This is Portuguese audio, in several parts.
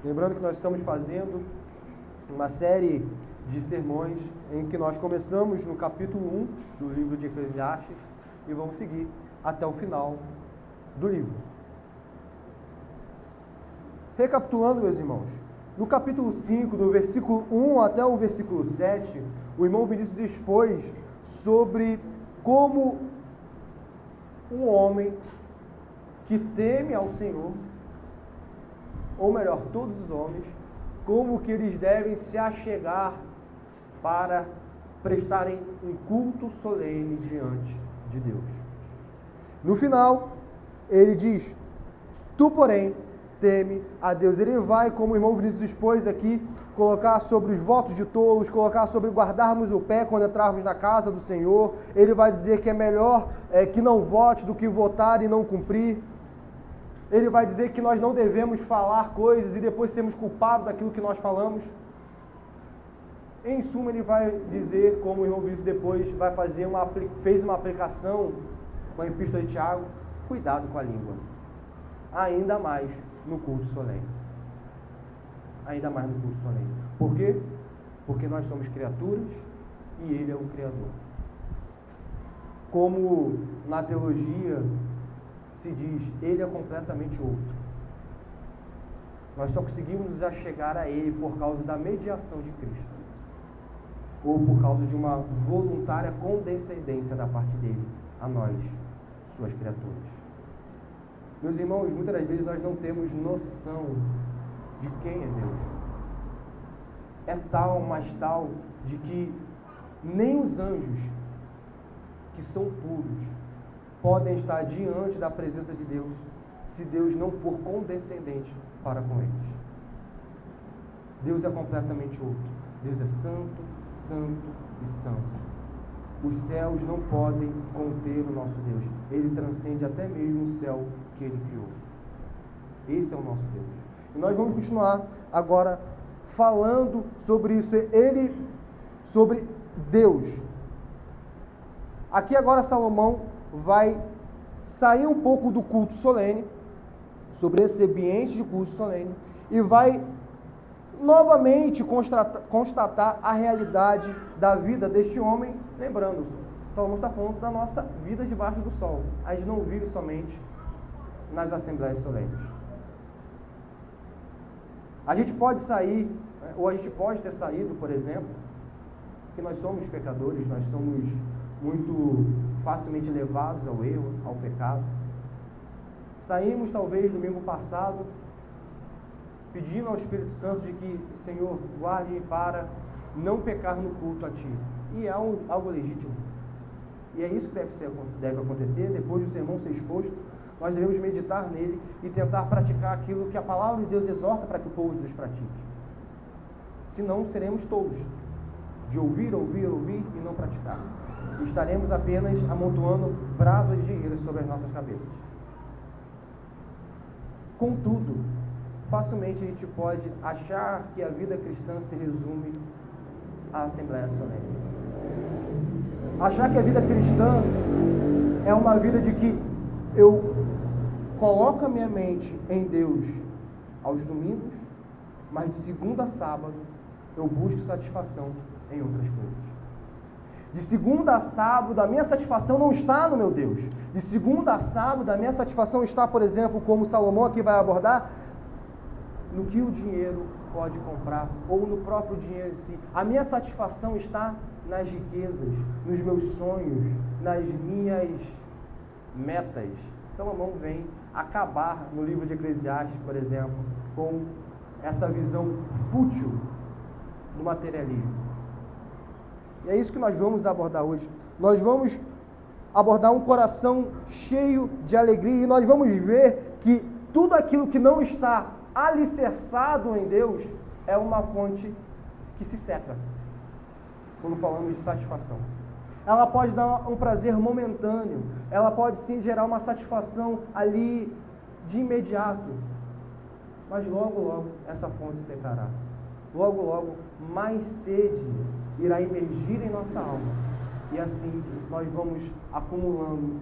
Lembrando que nós estamos fazendo uma série de sermões em que nós começamos no capítulo 1 do livro de Eclesiastes e vamos seguir até o final do livro. Recapitulando, meus irmãos, no capítulo 5, do versículo 1 até o versículo 7, o irmão Vinícius expôs sobre como um homem que teme ao Senhor, ou melhor, todos os homens, como que eles devem se achegar para prestarem um culto solene diante de Deus. No final, ele diz: tu, porém, teme a Deus. Ele vai, como o irmão Vinícius expôs aqui, colocar sobre os votos de tolos, colocar sobre guardarmos o pé quando entrarmos na casa do Senhor. Ele vai dizer que é melhor que não vote do que votar e não cumprir. Ele vai dizer que nós não devemos falar coisas e depois sermos culpados daquilo que nós falamos. Em suma, ele vai dizer, como o irmão Vinícius depois vai fazer fez uma aplicação com a epístola de Tiago: cuidado com a língua. Ainda mais no culto solene. Ainda mais no culto solene. Por quê? Porque nós somos criaturas e Ele é o Criador. Como na teologia se diz, Ele é completamente outro. Nós só conseguimos nos achegar a Ele por causa da mediação de Cristo, ou por causa de uma voluntária condescendência da parte dele a nós, suas criaturas. Meus irmãos, muitas das vezes nós não temos noção de quem é Deus. É tal, mas tal, de que nem os anjos, que são puros, podem estar diante da presença de Deus, se Deus não for condescendente para com eles. Deus é completamente outro. Deus é santo, santo e santo. Os céus não podem conter o nosso Deus. Ele transcende até mesmo o céu que Ele criou. Esse é o nosso Deus. E nós vamos continuar agora falando sobre isso. Sobre Deus. Aqui agora Salomão vai sair um pouco do culto solene, sobre esse ambiente de culto solene, e vai novamente constatar a realidade da vida deste homem. Lembrando, Salomão está falando da nossa vida debaixo do sol. A gente não vive somente nas assembleias solenes. A gente pode sair, ou a gente pode ter saído, por exemplo, que nós somos pecadores, nós somos muito facilmente levados ao erro, ao pecado. Saímos talvez domingo passado pedindo ao Espírito Santo de que, Senhor, guarde-me para não pecar no culto a Ti. E é algo legítimo. E é isso que deve acontecer. Depois do sermão ser exposto, nós devemos meditar nele e tentar praticar aquilo que a palavra de Deus exorta para que o povo de Deus pratique. Senão seremos tolos de ouvir e não praticar. Estaremos apenas amontoando brasas de ira sobre as nossas cabeças. Contudo, facilmente a gente pode achar que a vida cristã se resume à Assembleia Solene. Achar que a vida cristã é uma vida de que eu coloco a minha mente em Deus aos domingos, mas de segunda a sábado eu busco satisfação em outras coisas. De segunda a sábado, a minha satisfação não está no meu Deus. De segunda a sábado, a minha satisfação está, por exemplo, como Salomão aqui vai abordar, no que o dinheiro pode comprar, ou no próprio dinheiro em si. A minha satisfação está nas riquezas, nos meus sonhos, nas minhas metas. Salomão vem acabar no livro de Eclesiastes, por exemplo, com essa visão fútil do materialismo. E é isso que nós vamos abordar hoje. Nós vamos abordar um coração cheio de alegria e nós vamos ver que tudo aquilo que não está alicerçado em Deus é uma fonte que se seca, quando falamos de satisfação. Ela pode dar um prazer momentâneo, ela pode sim gerar uma satisfação ali de imediato, mas logo, logo essa fonte secará. Logo, logo mais sede irá emergir em nossa alma. E assim nós vamos acumulando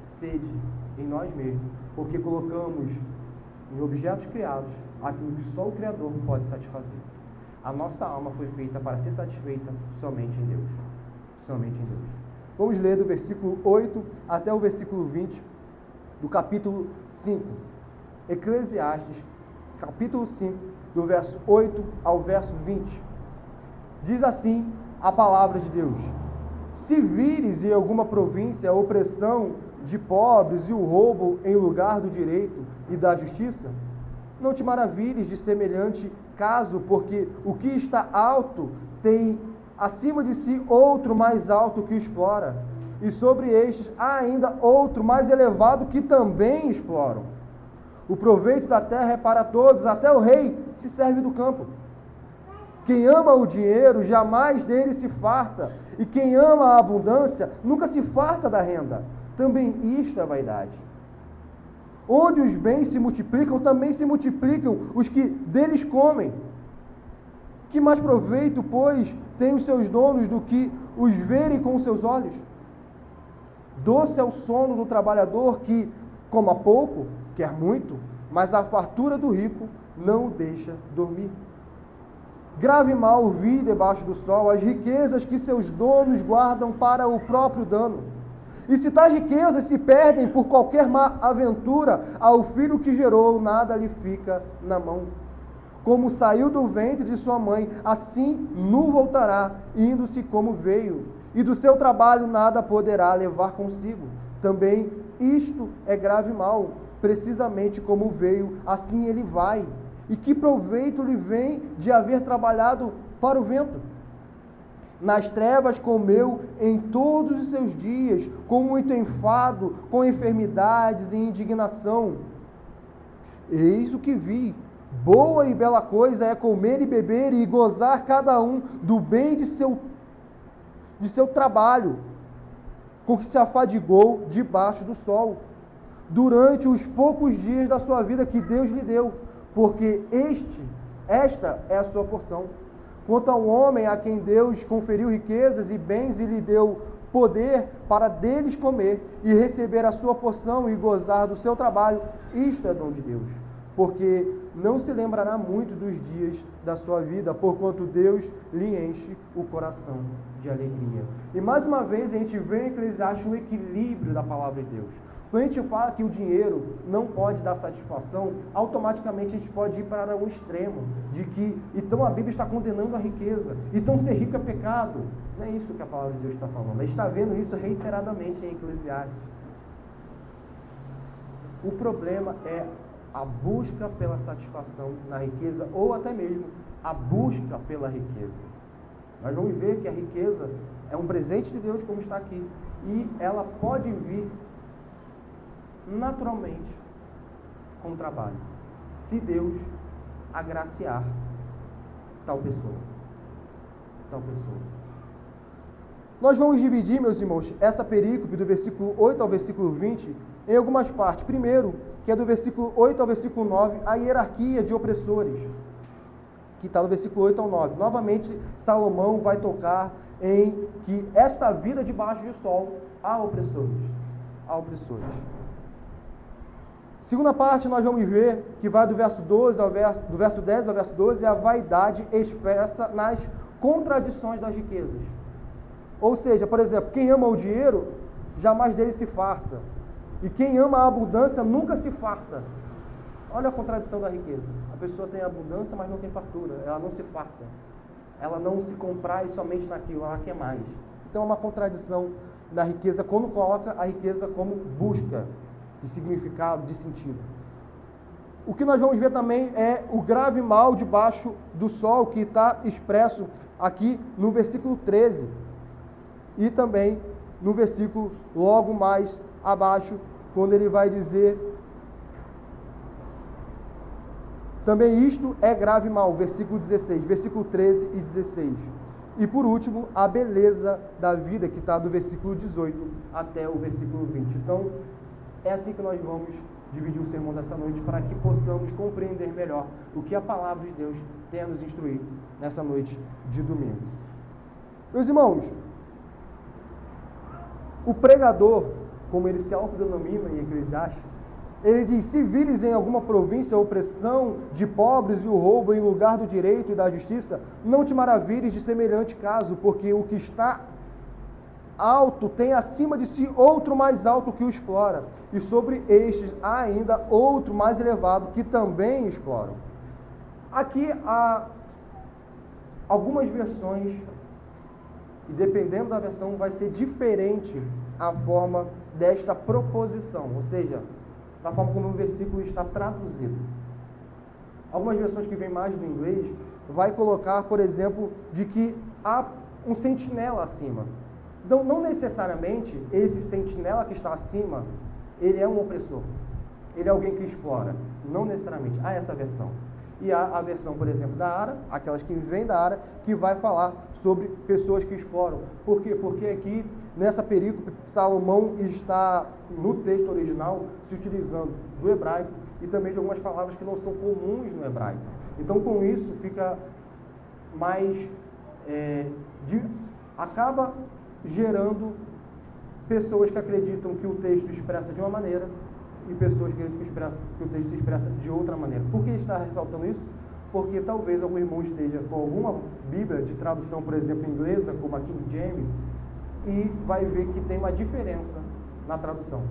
sede em nós mesmos, porque colocamos em objetos criados aquilo que só o Criador pode satisfazer. A nossa alma foi feita para ser satisfeita somente em Deus. Somente em Deus. Vamos ler do versículo 8 até o versículo 20 do capítulo 5. Eclesiastes, capítulo 5, do verso 8 ao verso 20. Diz assim a palavra de Deus: se vires em alguma província a opressão de pobres e o roubo em lugar do direito e da justiça, não te maravilhes de semelhante caso, porque o que está alto tem acima de si outro mais alto que o explora, e sobre estes há ainda outro mais elevado que também exploram. O proveito da terra é para todos, até o rei se serve do campo. Quem ama o dinheiro jamais dele se farta, e quem ama a abundância nunca se farta da renda. Também isto é vaidade. Onde os bens se multiplicam, também se multiplicam os que deles comem. Que mais proveito, pois, têm os seus donos do que os verem com os seus olhos? Doce é o sono do trabalhador que, coma pouco, quer muito, mas a fartura do rico não o deixa dormir. Grave mal vi debaixo do sol as riquezas que seus donos guardam para o próprio dano. E se tais riquezas se perdem por qualquer má aventura, ao filho que gerou nada lhe fica na mão. Como saiu do ventre de sua mãe, assim nu voltará, indo-se como veio, e do seu trabalho nada poderá levar consigo. Também isto é grave mal, precisamente como veio, assim ele vai. E que proveito lhe vem de haver trabalhado para o vento? Nas trevas comeu em todos os seus dias, com muito enfado, com enfermidades e indignação. Eis o que vi: boa e bela coisa é comer e beber e gozar cada um do bem de seu trabalho, com que se afadigou debaixo do sol, durante os poucos dias da sua vida que Deus lhe deu, porque esta é a sua porção. Quanto ao homem a quem Deus conferiu riquezas e bens e lhe deu poder para deles comer e receber a sua porção e gozar do seu trabalho, isto é dom de Deus, porque não se lembrará muito dos dias da sua vida, porquanto Deus lhe enche o coração de alegria. E mais uma vez a gente vê em Eclesiastes um equilíbrio da palavra de Deus. Quando a gente fala que o dinheiro não pode dar satisfação, automaticamente a gente pode ir para um extremo, de que, então a Bíblia está condenando a riqueza, então ser rico é pecado. Não é isso que a palavra de Deus está falando, a gente está vendo isso reiteradamente em Eclesiastes. O problema é a busca pela satisfação na riqueza, ou até mesmo a busca pela riqueza. Nós vamos ver que a riqueza é um presente de Deus, como está aqui, e ela pode vir naturalmente com o trabalho, se Deus agraciar tal pessoa. Nós vamos dividir, meus irmãos, essa perícope do versículo 8 ao versículo 20 em algumas partes. Primeiro, que é do versículo 8 ao versículo 9, a hierarquia de opressores, que está no versículo 8 ao 9. Novamente, Salomão vai tocar em que esta vida debaixo do sol há opressores. Segunda parte, nós vamos ver que vai do verso 10 ao verso 12, a vaidade expressa nas contradições das riquezas. Ou seja, por exemplo, quem ama o dinheiro, jamais dele se farta. E quem ama a abundância, nunca se farta. Olha a contradição da riqueza. A pessoa tem abundância, mas não tem fartura. Ela não se farta. Ela não se compraz somente naquilo, ela quer mais. Então é uma contradição da riqueza, quando coloca a riqueza como busca de significado, de sentido. O que nós vamos ver também é o grave mal debaixo do sol, que está expresso aqui no versículo 13. E também no versículo logo mais abaixo, quando ele vai dizer: também isto é grave mal, versículo 16, versículo 13 e 16. E por último, a beleza da vida, que está do versículo 18 até o versículo 20. Então, é assim que nós vamos dividir o sermão dessa noite, para que possamos compreender melhor o que a palavra de Deus tem a nos instruir nessa noite de domingo. Meus irmãos, o pregador, como ele se autodenomina em Eclesiastes, Ele diz: se vires em alguma província a opressão de pobres e o roubo em lugar do direito e da justiça, não te maravilhes de semelhante caso, porque o que está alto tem acima de si outro mais alto que o explora, e sobre estes há ainda outro mais elevado que também exploram. Aqui há algumas versões, e dependendo da versão vai ser diferente a forma desta proposição, ou seja, da forma como o versículo está traduzido. Algumas versões que vêm mais do inglês vai colocar, por exemplo, de que há um sentinela acima. Então, não necessariamente esse sentinela que está acima, ele é um opressor. Ele é alguém que explora. Não necessariamente. Há essa versão. E há a versão, por exemplo, da Ara, aquelas que vêm da Ara, que vai falar sobre pessoas que exploram. Por quê? Porque aqui, nessa perícope, Salomão está, no texto original, se utilizando do hebraico e também de algumas palavras que não são comuns no hebraico. Então, com isso, fica mais... acaba gerando pessoas que acreditam que o texto expressa de uma maneira e pessoas que acreditam que o texto se expressa de outra maneira. Por que está ressaltando isso? Porque talvez algum irmão esteja com alguma Bíblia de tradução, por exemplo, inglesa, como a King James, e vai ver que tem uma diferença na tradução.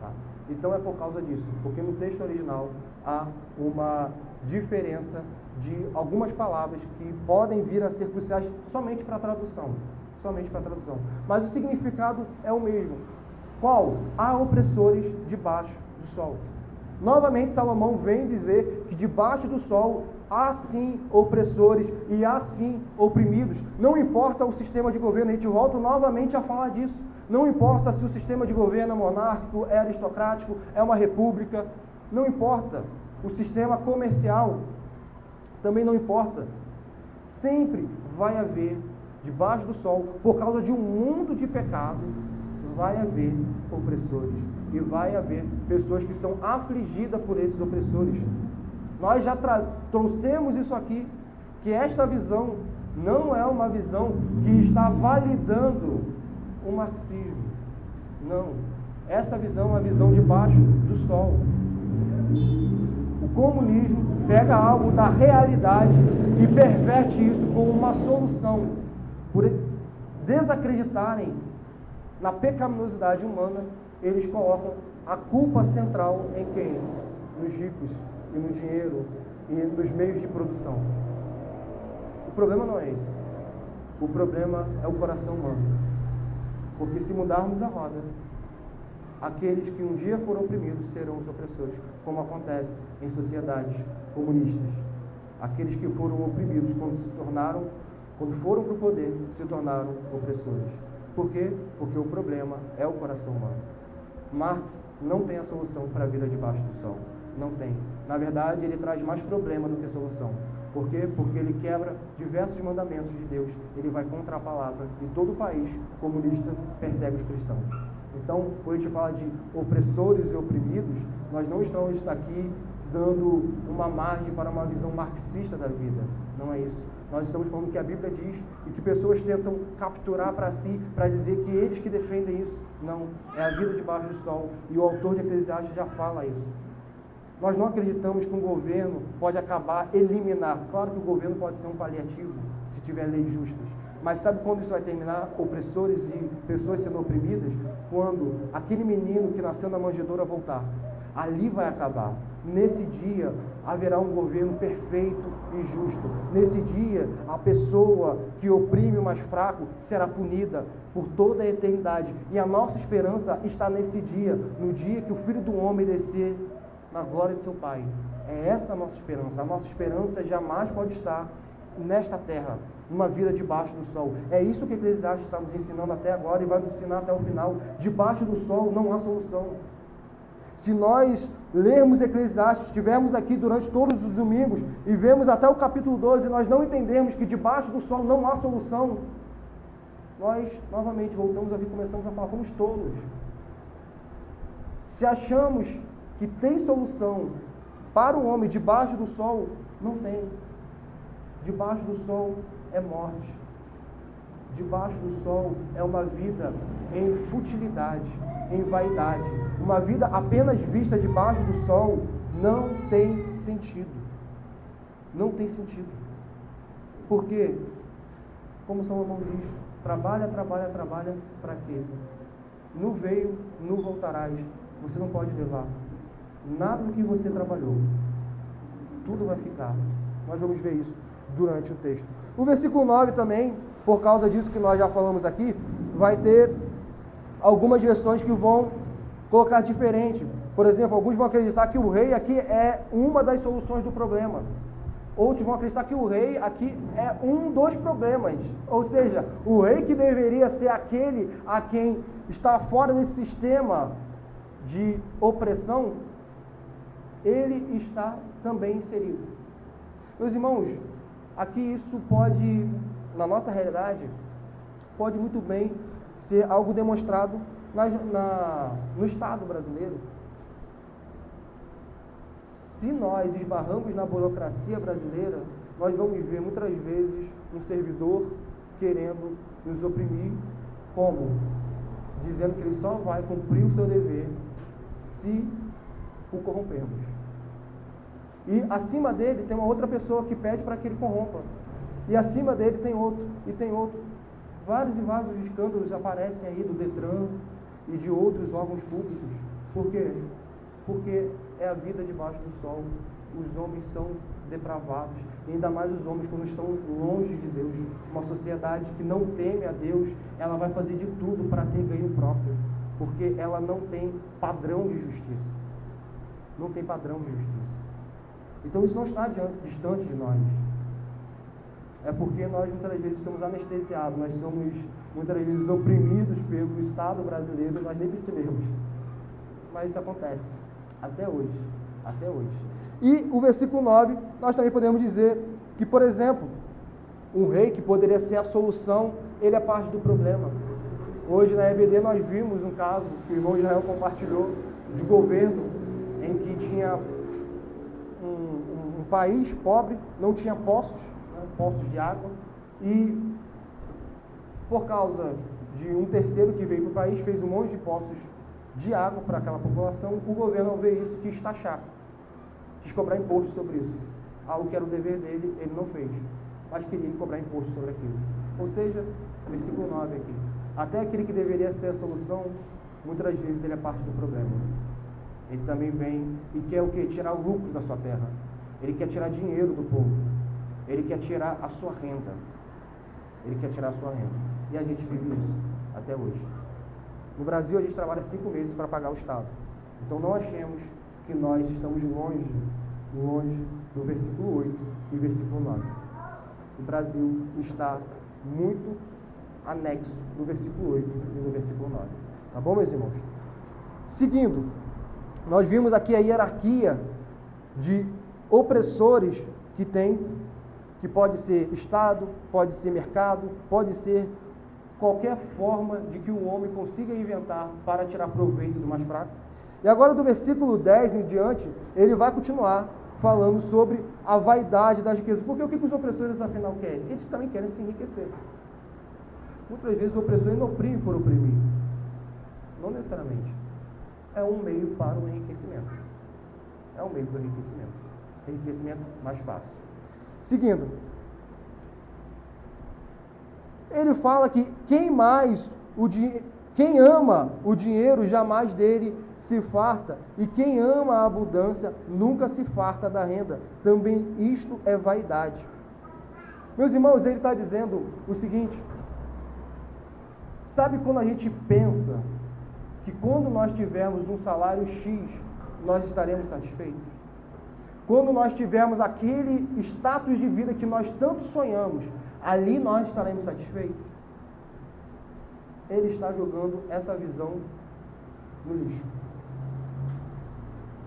Tá? Então é por causa disso, porque no texto original há uma diferença de algumas palavras que podem vir a ser cruciais somente para a tradução. Somente para a tradução. Mas o significado é o mesmo. Qual? Há opressores debaixo do sol. Novamente, Salomão vem dizer que debaixo do sol há sim opressores e há sim oprimidos. Não importa o sistema de governo, a gente volta novamente a falar disso. Não importa se o sistema de governo é monárquico, é aristocrático, é uma república. Não importa. O sistema comercial também não importa. Sempre vai haver, debaixo do sol, por causa de um mundo de pecado, vai haver opressores e vai haver pessoas que são afligidas por esses opressores. Nós já trouxemos isso aqui, que esta visão não é uma visão que está validando o marxismo. Não. Essa visão é uma visão debaixo do sol. O comunismo pega algo da realidade e perverte isso como uma solução. Por desacreditarem na pecaminosidade humana, eles colocam a culpa central em quem? Nos ricos e no dinheiro e nos meios de produção. O problema não é esse. O problema é o coração humano. Porque se mudarmos a roda, aqueles que um dia foram oprimidos serão os opressores, como acontece em sociedades comunistas. Aqueles que foram oprimidos quando foram para o poder, se tornaram opressores. Por quê? Porque o problema é o coração humano. Marx não tem a solução para a vida debaixo do sol. Não tem. Na verdade, ele traz mais problema do que solução. Por quê? Porque ele quebra diversos mandamentos de Deus. Ele vai contra a palavra. E todo o país comunista persegue os cristãos. Então, quando a gente fala de opressores e oprimidos, nós não estamos aqui dando uma margem para uma visão marxista da vida. Não é isso. Nós estamos falando que a Bíblia diz e que pessoas tentam capturar para si, para dizer que eles que defendem isso. Não, é a vida debaixo do sol. E o autor de Eclesiastes já fala isso. Nós não acreditamos que um governo pode acabar, eliminar. Claro que o governo pode ser um paliativo, se tiver leis justas. Mas sabe quando isso vai terminar? Opressores e pessoas sendo oprimidas? Quando aquele menino que nasceu na manjedoura voltar. Ali vai acabar. Nesse dia haverá um governo perfeito e justo. Nesse dia, a pessoa que oprime o mais fraco será punida por toda a eternidade. E a nossa esperança está nesse dia, no dia que o Filho do Homem descer na glória de seu Pai. É essa a nossa esperança. A nossa esperança jamais pode estar nesta terra, numa vida debaixo do sol. É isso que Eclesiastes está nos ensinando até agora e vai nos ensinar até o final. Debaixo do sol não há solução. Se nós lermos Eclesiastes, estivermos aqui durante todos os domingos e vemos até o capítulo 12 e nós não entendermos que debaixo do sol não há solução, nós novamente voltamos aqui e começamos a falar, fomos tolos. Se achamos que tem solução para o homem debaixo do sol, não tem. Debaixo do sol é morte. Debaixo do sol é uma vida em futilidade, em vaidade. uma vida apenas vista debaixo do sol, não tem sentido. Não tem sentido. Porque, como Salomão diz, trabalha, trabalha, trabalha, para quê? No veio, no voltarás. Você não pode levar nada do que você trabalhou. Tudo vai ficar. Nós vamos ver isso durante o texto. O versículo 9 também, por causa disso que nós já falamos aqui, vai ter algumas versões que vão colocar diferente. Por exemplo, alguns vão acreditar que o rei aqui é uma das soluções do problema. Outros vão acreditar que o rei aqui é um dos problemas. Ou seja, o rei que deveria ser aquele a quem está fora desse sistema de opressão, ele está também inserido. Meus irmãos, aqui isso pode, na nossa realidade, pode muito bem ser algo demonstrado no Estado brasileiro. Se nós esbarramos na burocracia brasileira, nós vamos ver muitas vezes um servidor querendo nos oprimir, como? Dizendo que ele só vai cumprir o seu dever se o corrompermos. E acima dele tem uma outra pessoa que pede para que ele corrompa. E acima dele tem outro, e tem outro. Vários e vários escândalos aparecem aí do Detran e de outros órgãos públicos. Por quê? Porque é a vida debaixo do sol. Os homens são depravados, e ainda mais os homens quando estão longe de Deus. Uma sociedade que não teme a Deus, ela vai fazer de tudo para ter ganho próprio, porque ela não tem padrão de justiça. Não tem padrão de justiça. Então isso não está distante de nós. É porque nós muitas vezes estamos anestesiados, nós somos muitas vezes oprimidos pelo Estado brasileiro e nós nem percebemos. Mas isso acontece. Até hoje. Até hoje. E o versículo 9, nós também podemos dizer que, por exemplo, um rei que poderia ser a solução, ele é parte do problema. Hoje na EBD nós vimos um caso que o irmão Israel compartilhou de governo em que tinha um país pobre, não tinha poços, poços de água, e por causa de um terceiro que veio para o país, fez um monte de poços de água para aquela população. O governo, ao ver isso, quis taxar, quis cobrar imposto sobre isso. Algo que era o dever dele, ele não fez, mas queria cobrar imposto sobre aquilo. Ou seja, versículo 9 aqui, até aquele que deveria ser a solução, muitas vezes ele é parte do problema. Ele também vem e quer o quê? Tirar o lucro da sua terra. Ele quer tirar dinheiro do povo. Ele quer tirar a sua renda. Ele quer tirar a sua renda. E a gente vive isso até hoje. No Brasil, a gente trabalha 5 meses para pagar o Estado. Então, não achemos que nós estamos longe do versículo 8 e versículo 9. O Brasil está muito anexo no versículo 8 e no versículo 9. Tá bom, meus irmãos? Seguindo, nós vimos aqui a hierarquia de opressores que tem, que pode ser Estado, pode ser mercado, pode ser qualquer forma de que o homem consiga inventar para tirar proveito do mais fraco. E agora do versículo 10 em diante, ele vai continuar falando sobre a vaidade das riquezas. Porque o que os opressores afinal querem? Eles também querem se enriquecer. Muitas vezes o opressor não oprime por oprimir. Não necessariamente. É um meio para o enriquecimento. É um meio para o enriquecimento. Enriquecimento mais fácil. Seguindo. Ele fala que quem ama o dinheiro jamais dele se farta, e quem ama a abundância nunca se farta da renda. Também isto é vaidade. Meus irmãos, ele está dizendo o seguinte: sabe quando a gente pensa que quando nós tivermos um salário X, nós estaremos satisfeitos? Quando nós tivermos aquele status de vida que nós tanto sonhamos, ali nós estaremos satisfeitos? Ele está jogando essa visão no lixo.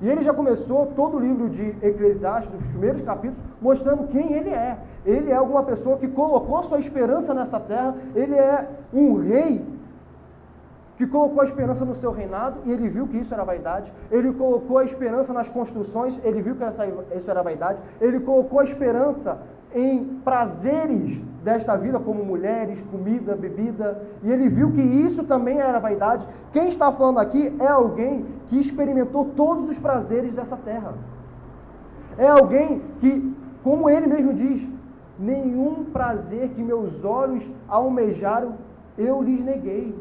E ele já começou todo o livro de Eclesiastes, dos primeiros capítulos, mostrando quem ele é. Ele é alguma pessoa que colocou sua esperança nessa terra, ele é um rei que colocou a esperança no seu reinado, e ele viu que isso era vaidade. Ele colocou a esperança nas construções, ele viu que isso era vaidade. Ele colocou a esperança em prazeres desta vida, como mulheres, comida, bebida, e ele viu que isso também era vaidade. Quem está falando aqui é alguém que experimentou todos os prazeres dessa terra. É alguém que, como ele mesmo diz, nenhum prazer que meus olhos almejaram, eu lhes neguei.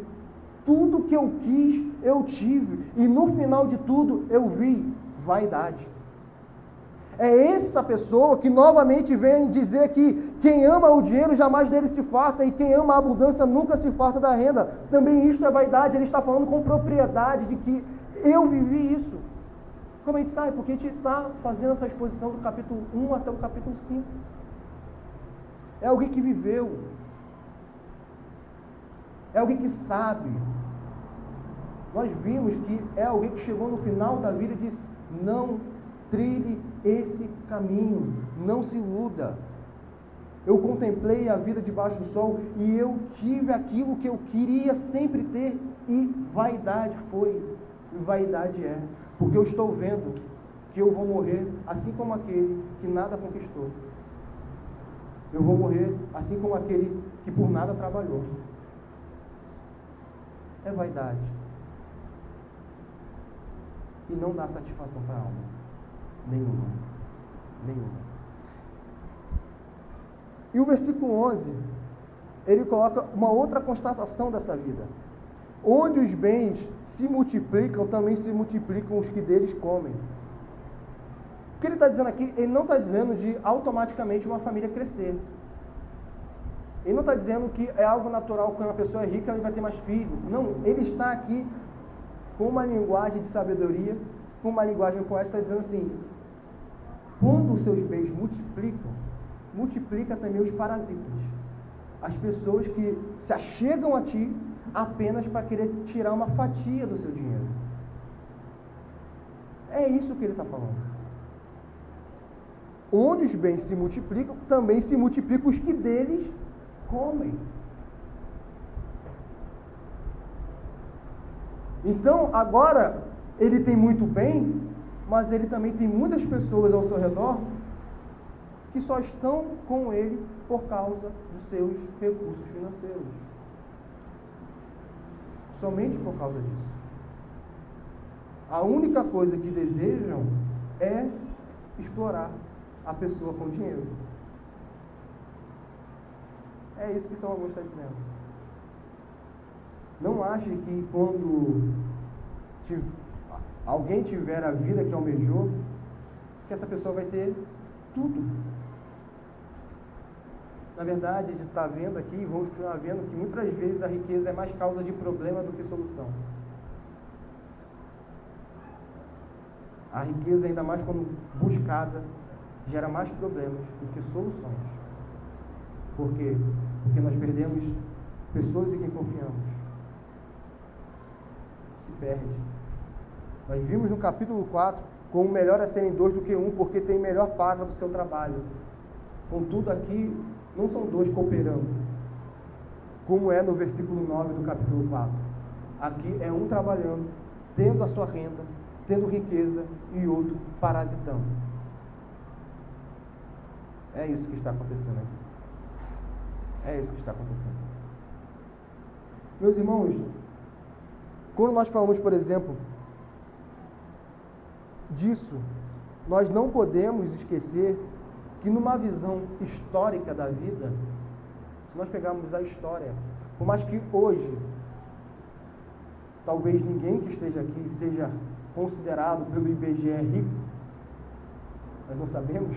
Tudo que eu quis, eu tive, e no final de tudo, eu vi vaidade. É essa pessoa que novamente vem dizer que quem ama o dinheiro jamais dele se farta, e quem ama a abundância nunca se farta da renda. Também isto é vaidade. Ele está falando com propriedade de que eu vivi isso. Como a gente sabe? Porque a gente está fazendo essa exposição do capítulo 1 até o capítulo 5. É alguém que viveu. É alguém que sabe. Nós vimos que é alguém que chegou no final da vida e disse: não trilhe esse caminho, não se iluda. Eu contemplei a vida debaixo do sol e eu tive aquilo que eu queria sempre ter, e vaidade foi, e vaidade é, porque eu estou vendo que eu vou morrer assim como aquele que nada conquistou. Eu vou morrer assim como aquele que por nada trabalhou. É vaidade. E não dá satisfação para a alma. Nenhuma. E o versículo 11, ele coloca uma outra constatação dessa vida. Onde os bens se multiplicam, também se multiplicam os que deles comem. O que ele está dizendo aqui? Ele não está dizendo de automaticamente uma família crescer. Ele não está dizendo que é algo natural, quando uma pessoa é rica, ela vai ter mais filhos. Não, ele está aqui com uma linguagem de sabedoria, com uma linguagem poética, está dizendo assim: quando os seus bens multiplicam, multiplica também os parasitas. As pessoas que se achegam a ti apenas para querer tirar uma fatia do seu dinheiro. É isso que ele está falando. Onde os bens se multiplicam, também se multiplicam os que deles comem. Então, agora, ele tem muito bem, mas ele também tem muitas pessoas ao seu redor que só estão com ele por causa dos seus recursos financeiros. Somente por causa disso. A única coisa que desejam é explorar a pessoa com dinheiro. É isso que São Augusto está dizendo. Não ache que quando alguém tiver a vida que almejou, que essa pessoa vai ter tudo. Na verdade, a gente está vendo aqui, vamos continuar vendo, que muitas vezes a riqueza é mais causa de problema do que solução. A riqueza, ainda mais quando buscada, gera mais problemas do que soluções. Por quê? Porque nós perdemos pessoas em quem confiamos. Se perde. Nós vimos no capítulo 4, como melhor é serem dois do que um, porque tem melhor paga do seu trabalho. Contudo, aqui não são dois cooperando, como é no versículo 9 do capítulo 4. Aqui é um trabalhando, tendo a sua renda, tendo riqueza, e outro parasitando. É isso que está acontecendo aqui. É isso que está acontecendo. Meus irmãos, quando nós falamos, por exemplo, disso, nós não podemos esquecer que numa visão histórica da vida, se nós pegarmos a história, por mais que hoje, talvez ninguém que esteja aqui seja considerado pelo IBGE rico, nós não sabemos,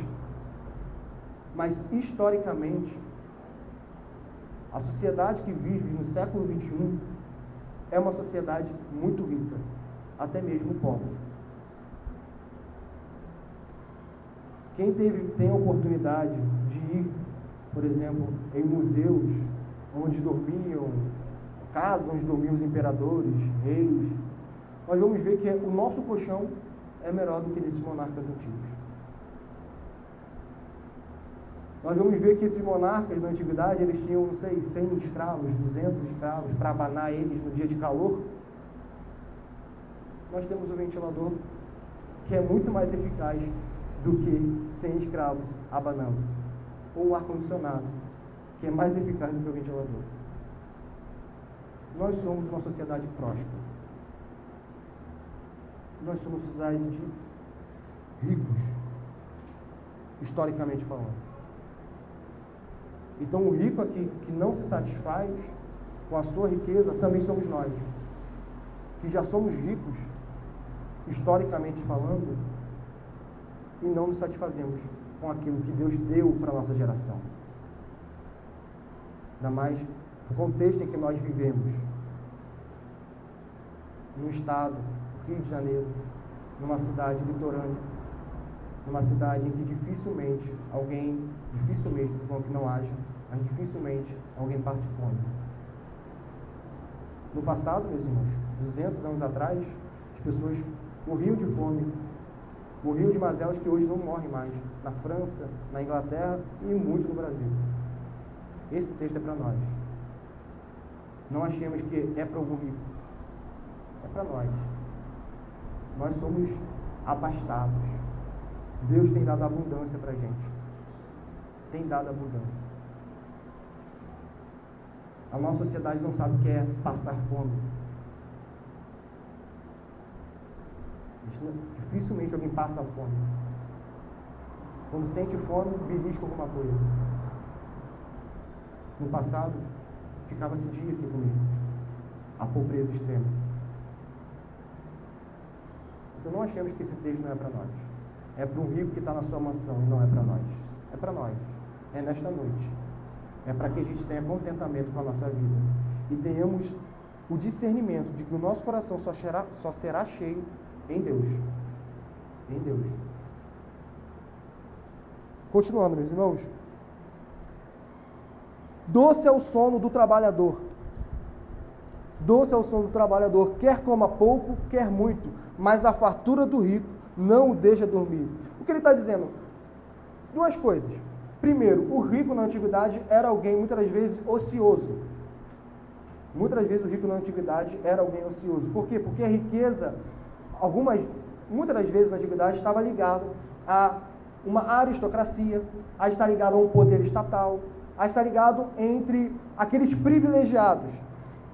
mas historicamente, a sociedade que vive no século XXI é uma sociedade muito rica, até mesmo pobre. Quem tem a oportunidade de ir, por exemplo, em museus onde dormiam, casas onde dormiam os imperadores, reis, nós vamos ver que o nosso colchão é melhor do que desses monarcas antigos. Nós vamos ver que esses monarcas na antiguidade, eles tinham, não sei, 100 escravos, 200 escravos, para abanar eles no dia de calor. Nós temos o ventilador, que é muito mais eficaz do que 100 escravos abanando. ou um ar-condicionado, que é mais eficaz do que o ventilador. Nós somos uma sociedade próspera. Nós somos uma sociedade de ricos, historicamente falando. Então, o rico aqui que não se satisfaz com a sua riqueza, também somos nós, que já somos ricos, historicamente falando, e não nos satisfazemos com aquilo que Deus deu para a nossa geração. Ainda mais no contexto em que nós vivemos, num estado, Rio de Janeiro, numa cidade litorânea, numa cidade em que dificilmente, não falando que não haja, mas dificilmente alguém passe fome. No passado, meus irmãos, 200 anos atrás, as pessoas morriam de fome, morriam de mazelas que hoje não morrem mais, na França, na Inglaterra e muito no Brasil. Esse texto é para nós. Não achemos que é para algum rico. É para nós. Nós somos abastados. Deus tem dado abundância para a gente. Tem dado abundância. A nossa sociedade não sabe o que é passar fome. Dificilmente alguém passa fome. Quando sente fome, belisca alguma coisa. No passado, ficava-se dias sem comer. A pobreza extrema. Então não achemos que esse texto não é para nós. É para um rico que está na sua mansão e não é para nós. É para nós. É nesta noite. É para que a gente tenha contentamento com a nossa vida. E tenhamos o discernimento de que o nosso coração só será cheio em Deus. Em Deus. Continuando, meus irmãos. Doce é o sono do trabalhador. Doce é o sono do trabalhador, quer coma pouco, quer muito, mas a fartura do rico não o deixa dormir. O que ele está dizendo? Duas coisas. Primeiro, o rico na antiguidade era alguém muitas vezes ocioso. Muitas vezes o rico na antiguidade era alguém ocioso. Por quê? Porque a riqueza, muitas das vezes na antiguidade, estava ligado a uma aristocracia, a estar ligado a um poder estatal, a estar ligado entre aqueles privilegiados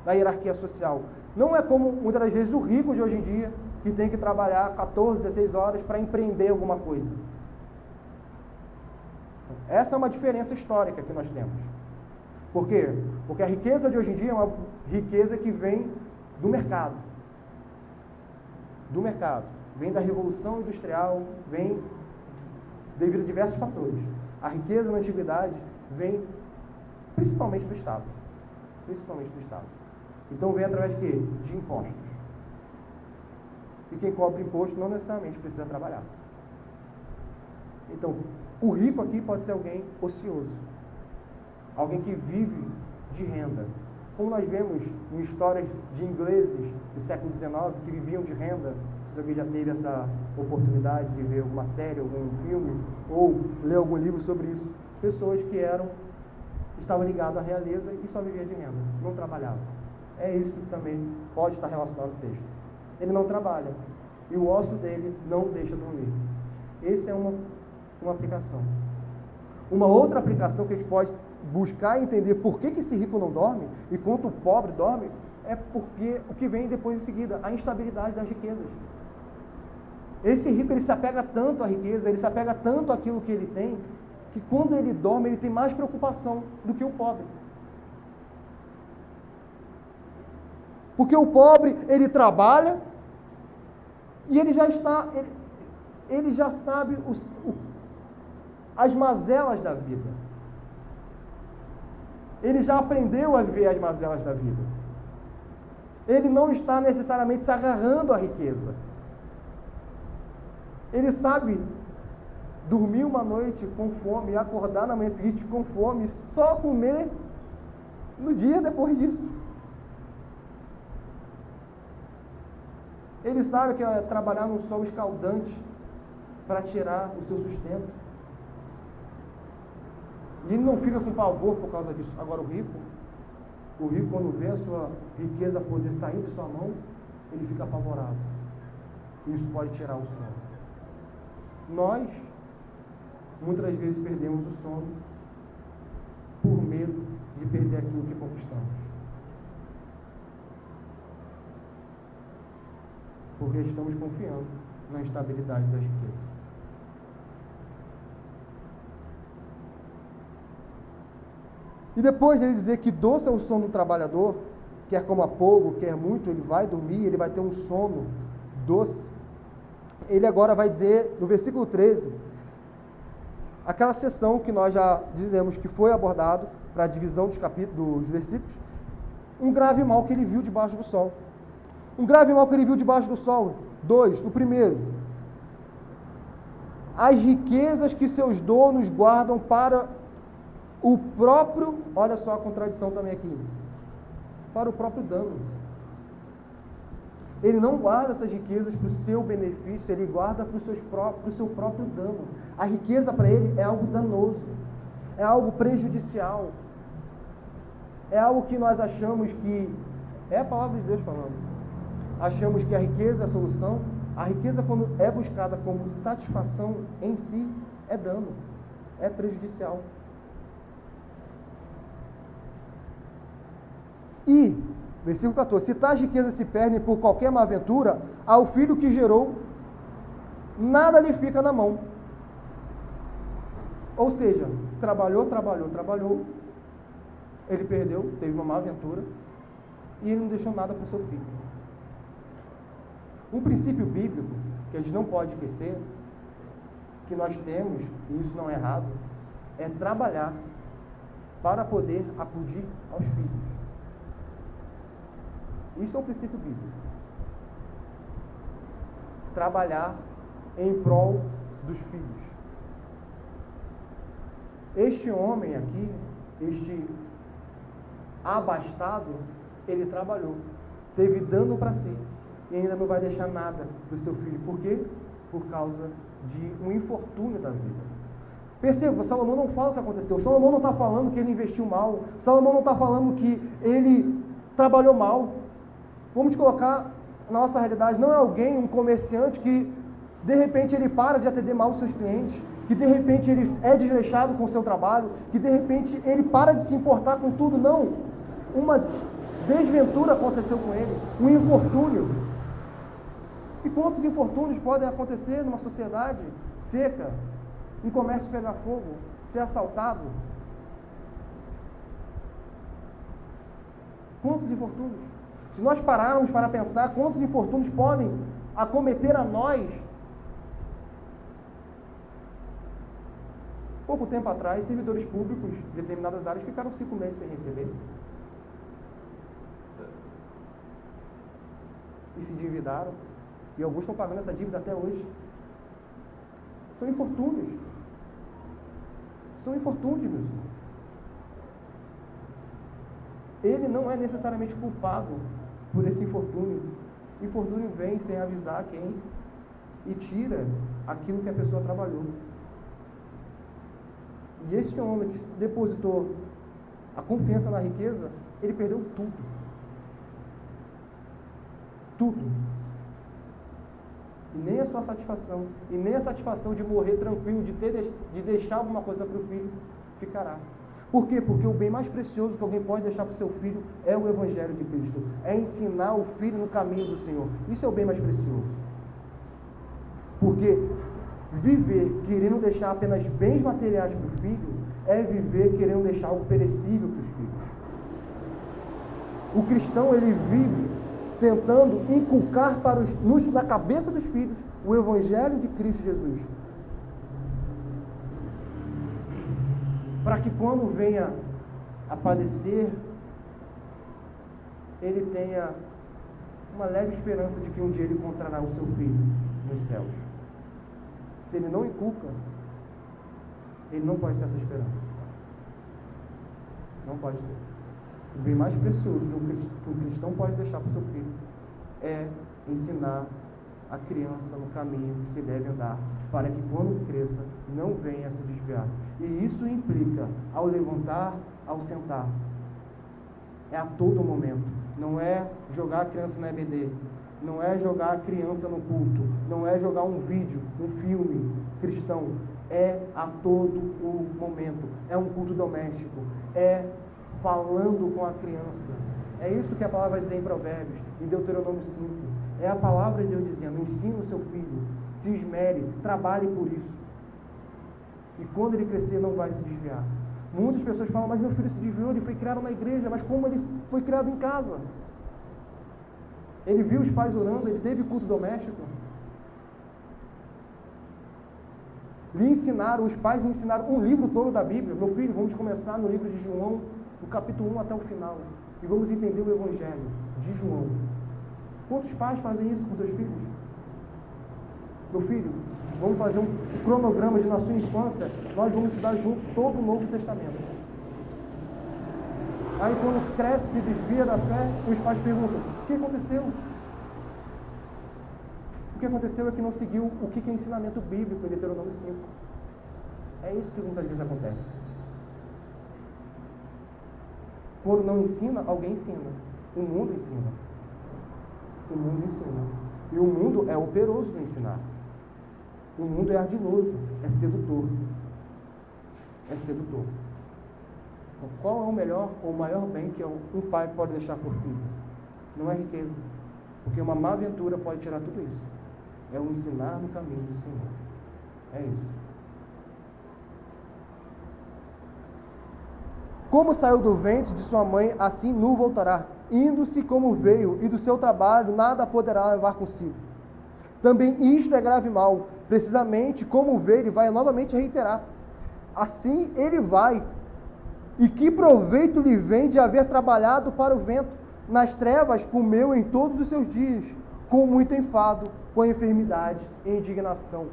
da hierarquia social. Não é como muitas das vezes o rico de hoje em dia, que tem que trabalhar 14, 16 horas para empreender alguma coisa. Essa é uma diferença histórica que nós temos. Por quê? Porque a riqueza de hoje em dia é uma riqueza que vem do mercado. Do mercado. Vem da Revolução Industrial, vem devido a diversos fatores. A riqueza na antiguidade vem principalmente do Estado. Principalmente do Estado. Então vem através de quê? De impostos. E quem cobra imposto não necessariamente precisa trabalhar. Então, o rico aqui pode ser alguém ocioso. Alguém que vive de renda. Como nós vemos em histórias de ingleses do século XIX que viviam de renda, se alguém já teve essa oportunidade de ver alguma série, algum filme, ou ler algum livro sobre isso. Pessoas que estavam ligadas à realeza e só viviam de renda, não trabalhavam. É isso que também pode estar relacionado ao texto. Ele não trabalha. E o ócio dele não deixa dormir. Essa é uma aplicação. Uma outra aplicação que a gente pode buscar entender por que esse rico não dorme e quanto o pobre dorme, é porque o que vem depois em seguida, a instabilidade das riquezas. Esse rico, ele se apega tanto à riqueza, ele se apega tanto àquilo que ele tem, que quando ele dorme, ele tem mais preocupação do que o pobre. Porque o pobre, ele trabalha e ele já sabe as mazelas da vida. Ele já aprendeu a viver as mazelas da vida. Ele não está necessariamente se agarrando à riqueza. Ele sabe dormir uma noite com fome e acordar na manhã seguinte com fome e só comer no dia depois disso. Ele sabe que é trabalhar num sol escaldante para tirar o seu sustento. E ele não fica com pavor por causa disso. Agora o rico quando vê a sua riqueza poder sair de sua mão, ele fica apavorado. Isso pode tirar o sono. Nós, muitas vezes, perdemos o sono medo de perder aquilo que conquistamos. Porque estamos confiando na estabilidade das riquezas. E depois ele dizer que doce é o sono do trabalhador, quer coma pouco, quer muito, ele vai dormir, ele vai ter um sono doce. Ele agora vai dizer, no versículo 13, aquela seção que nós já dizemos que foi abordado para a divisão dos versículos, um grave mal que ele viu debaixo do sol. Um grave mal que ele viu debaixo do sol. 2, o primeiro, as riquezas que seus donos guardam para o próprio, olha só a contradição também aqui, para o próprio dano. Ele não guarda essas riquezas para o seu benefício, ele guarda para o seu próprio dano. A riqueza para ele é algo danoso, é algo prejudicial, é algo que nós achamos que, é a palavra de Deus falando, achamos que a riqueza é a solução. A riqueza, quando é buscada como satisfação em si, é dano, é prejudicial. E, versículo 14, se tais riquezas se perdem por qualquer má aventura, ao filho que gerou, nada lhe fica na mão. Ou seja, trabalhou, ele perdeu, teve uma má aventura, e ele não deixou nada para o seu filho. Um princípio bíblico, que a gente não pode esquecer, que nós temos, e isso não é errado, é trabalhar para poder acudir aos filhos. Isso é um princípio bíblico. Trabalhar em prol dos filhos. Este homem aqui, este abastado, ele trabalhou, teve dano para si, e ainda não vai deixar nada para o seu filho. Por quê? Por causa de um infortúnio da vida. Perceba, Salomão não fala o que aconteceu. Salomão não está falando que ele investiu mal. Salomão não está falando que ele trabalhou mal. Vamos colocar na nossa realidade, não é alguém, um comerciante que de repente ele para de atender mal os seus clientes, que de repente ele é desleixado com o seu trabalho, que de repente ele para de se importar com tudo. Não, uma desventura aconteceu com ele, um infortúnio. E quantos infortúnios podem acontecer numa sociedade seca, um comércio pegar fogo, ser assaltado? Quantos infortúnios? Se nós pararmos para pensar quantos infortúnios podem acometer a nós. Pouco tempo atrás, servidores públicos de determinadas áreas ficaram 5 meses sem receber. E se endividaram. E alguns estão pagando essa dívida até hoje. São infortúnios. São infortúnios, meus irmãos. Ele não é necessariamente culpado por esse infortúnio. Infortúnio vem sem avisar quem e tira aquilo que a pessoa trabalhou. E esse homem que depositou a confiança na riqueza, ele perdeu tudo. Tudo. E nem a sua satisfação, e nem a satisfação de morrer tranquilo, de deixar alguma coisa para o filho, ficará. Por quê? Porque o bem mais precioso que alguém pode deixar para o seu filho é o Evangelho de Cristo. É ensinar o filho no caminho do Senhor. Isso é o bem mais precioso. Porque viver querendo deixar apenas bens materiais para o filho é viver querendo deixar algo perecível para os filhos. O cristão, ele vive tentando inculcar na cabeça dos filhos o Evangelho de Cristo Jesus. Para que quando venha a padecer, ele tenha uma leve esperança de que um dia ele encontrará o seu filho nos céus. Se ele não inculca, ele não pode ter essa esperança. Não pode ter. O bem mais precioso que um cristão pode deixar para o seu filho é ensinar a criança no caminho que se deve andar, para que quando cresça, não venha a se desviar. E isso implica, ao levantar, ao sentar. É a todo momento. Não é jogar a criança na EBD, não é jogar a criança no culto, não é jogar um vídeo, um filme cristão. É a todo o momento. É um culto doméstico, é falando com a criança. É isso que a palavra vai dizer em Provérbios, em Deuteronômio 5. É a palavra de Deus dizendo: ensine o seu filho, se esmere, trabalhe por isso. E quando ele crescer, não vai se desviar. Muitas pessoas falam: mas meu filho se desviou, ele foi criado na igreja. Mas como ele foi criado em casa? Ele viu os pais orando, ele teve culto doméstico. Os pais lhe ensinaram um livro todo da Bíblia. Meu filho, vamos começar no livro de João, do capítulo 1 até o final. E vamos entender o Evangelho de João. Quantos pais fazem isso com seus filhos? Meu filho, vamos fazer um cronograma de na sua infância, nós vamos estudar juntos todo o Novo Testamento. Aí quando cresce, se desvia da fé, os pais perguntam: o que aconteceu? O que aconteceu é que não seguiu o que é ensinamento bíblico em Deuteronômio 5. É isso que muitas vezes acontece. Quando não ensina, alguém ensina. O mundo ensina. O mundo ensina. E o mundo é operoso no ensinar. O mundo é ardiloso, é sedutor. É sedutor. Então, qual é o melhor ou o maior bem que um pai pode deixar por filho? Não é riqueza. Porque uma má aventura pode tirar tudo isso. É o ensinar no caminho do Senhor. É isso. Como saiu do ventre de sua mãe, assim nu voltará. Indo-se como veio, e do seu trabalho nada poderá levar consigo. Também isto é grave mal. Precisamente como veio, ele vai novamente reiterar. Assim ele vai. E que proveito lhe vem de haver trabalhado para o vento? Nas trevas comeu em todos os seus dias, com muito enfado, com enfermidade e indignação.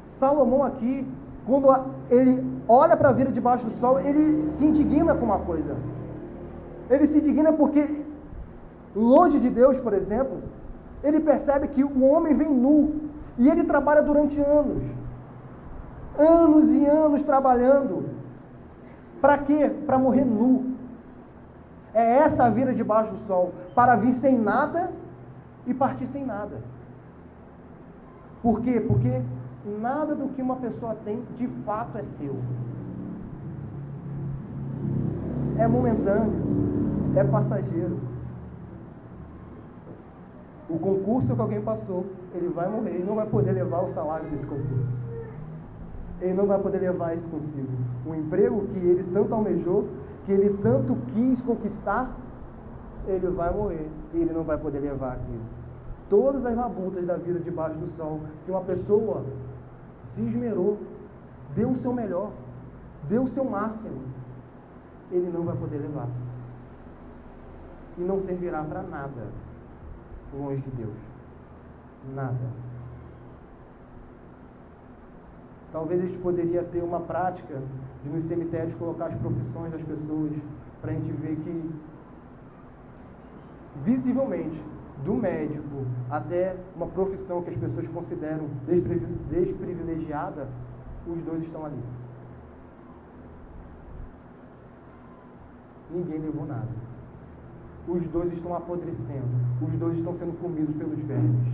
Salomão aqui, quando ele olha para a vida debaixo do sol, ele se indigna com uma coisa. Ele se indigna porque, longe de Deus, por exemplo, ele percebe que o homem vem nu, e ele trabalha durante anos. Anos e anos trabalhando. Para quê? Para morrer nu. É essa a vida debaixo do sol. Para vir sem nada e partir sem nada. Por quê? Porque nada do que uma pessoa tem, de fato, é seu. É momentâneo. É passageiro. O concurso que alguém passou, ele vai morrer. Ele não vai poder levar o salário desse concurso. Ele não vai poder levar isso consigo. O emprego que ele tanto almejou, que ele tanto quis conquistar, ele vai morrer e ele não vai poder levar aquilo. Todas as labutas da vida debaixo do sol, que uma pessoa se esmerou, deu o seu melhor, deu o seu máximo, ele não vai poder levar. E não servirá para nada longe de Deus. Nada. Talvez a gente poderia ter uma prática de nos cemitérios colocar as profissões das pessoas, para a gente ver que, visivelmente, do médico até uma profissão que as pessoas consideram desprivilegiada, os dois estão ali. Ninguém levou nada. Os dois estão apodrecendo. Os dois estão sendo comidos pelos vermes.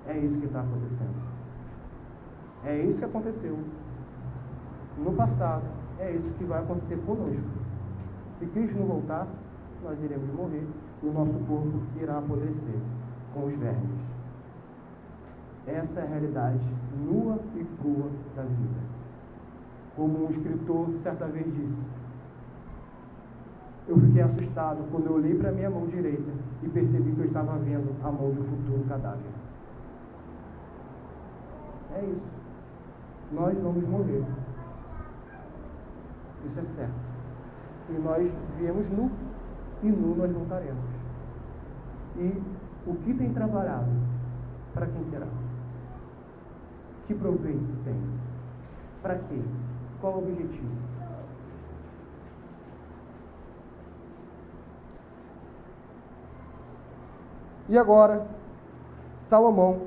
É isso que está acontecendo. É isso que aconteceu no passado. É isso que vai acontecer conosco. Se Cristo não voltar, nós iremos morrer e o nosso corpo irá apodrecer com os vermes. Essa é a realidade nua e crua da vida. Como um escritor certa vez disse: eu fiquei assustado quando eu olhei para a minha mão direita e percebi que eu estava vendo a mão de um futuro cadáver. É isso. Nós vamos morrer. Isso é certo. E nós viemos nu, e nu nós voltaremos. E o que tem trabalhado, para quem será? Que proveito tem? Para quê? Qual o objetivo? E agora, Salomão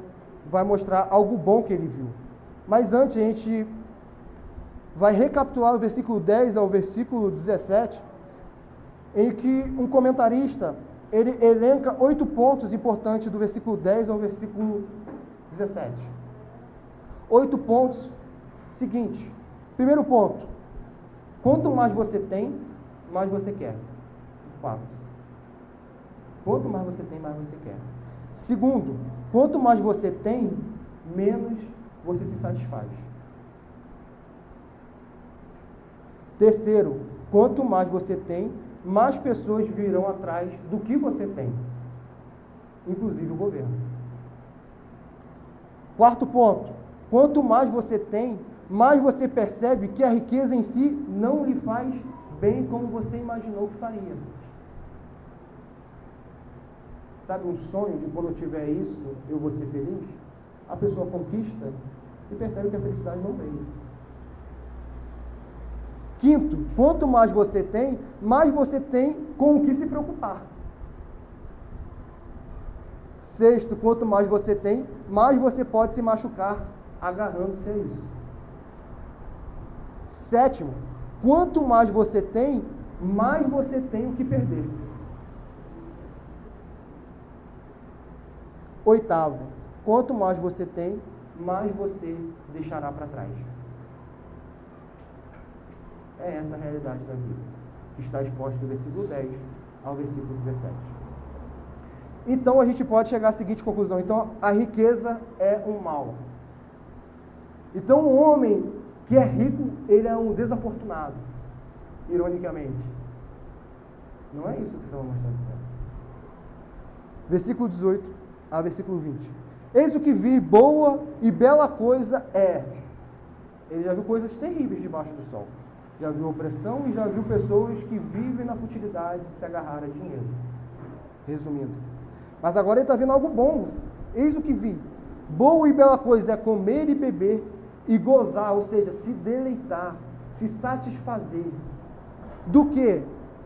vai mostrar algo bom que ele viu. Mas antes, a gente vai recapitular o versículo 10 ao versículo 17, em que um comentarista, ele elenca 8 pontos importantes do versículo 10 ao versículo 17. 8 pontos seguintes. Primeiro ponto: Quanto mais você tem, mais você quer. Fato. Quanto mais você tem, mais você quer. Segundo, quanto mais você tem, menos você se satisfaz. Terceiro, quanto mais você tem, mais pessoas virão atrás do que você tem, inclusive o governo. Quarto ponto, quanto mais você tem, mais você percebe que a riqueza em si não lhe faz bem como você imaginou que faria. Sabe um sonho de quando eu tiver isso, eu vou ser feliz? A pessoa conquista e percebe que a felicidade não veio. Quinto, quanto mais você tem com o que se preocupar. Sexto, quanto mais você tem, mais você pode se machucar agarrando-se a isso. Sétimo, quanto mais você tem o que perder. Oitavo, quanto mais você tem, mais você deixará para trás. É essa a realidade da vida, que está exposta do versículo 10 ao versículo 17. Então a gente pode chegar à seguinte conclusão: então a riqueza é um mal. Então o homem que é rico, ele é um desafortunado, ironicamente. Não é isso que Salomão está dizendo. Versículo 18 a versículo 20. Eis o que vi, boa e bela coisa é. Ele já viu coisas terríveis debaixo do sol. Já viu opressão e já viu pessoas que vivem na futilidade de se agarrar a dinheiro. Resumindo. Mas agora ele está vendo algo bom. Eis o que vi. Boa e bela coisa é comer e beber e gozar, ou seja, se deleitar, se satisfazer. Do que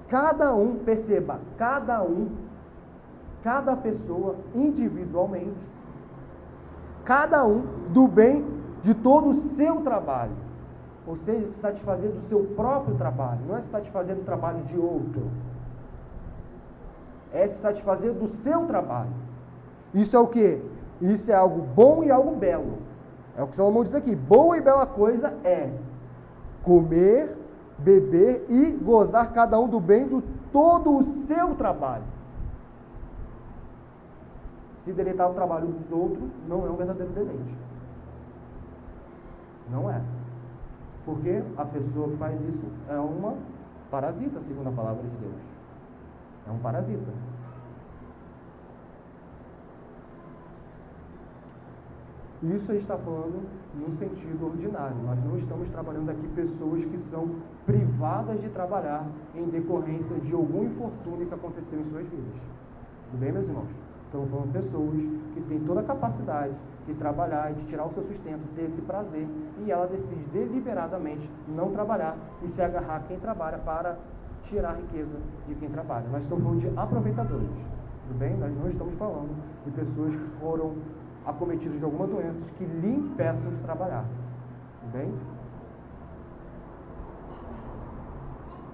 cada um, perceba, cada pessoa individualmente, cada um do bem de todo o seu trabalho. Ou seja, se satisfazer do seu próprio trabalho, não é se satisfazer do trabalho de outro. É se satisfazer do seu trabalho. Isso é o quê? Isso é algo bom e algo belo. É o que Salomão diz aqui. Boa e bela coisa é comer, beber e gozar cada um do bem de todo o seu trabalho. Se deleitar o trabalho do outro, não é um verdadeiro deleite. Não é. Porque a pessoa que faz isso é uma parasita, segundo a palavra de Deus. É um parasita. Isso a gente está falando no sentido ordinário. Nós não estamos trabalhando aqui pessoas que são privadas de trabalhar em decorrência de algum infortúnio que aconteceu em suas vidas. Tudo bem, meus irmãos? Estamos falando de pessoas que têm toda a capacidade de trabalhar e de tirar o seu sustento, ter esse prazer, e ela decide deliberadamente não trabalhar e se agarrar a quem trabalha para tirar a riqueza de quem trabalha. Nós estamos falando de aproveitadores, tudo bem? Nós não estamos falando de pessoas que foram acometidas de alguma doença que lhe impeçam de trabalhar, tudo bem?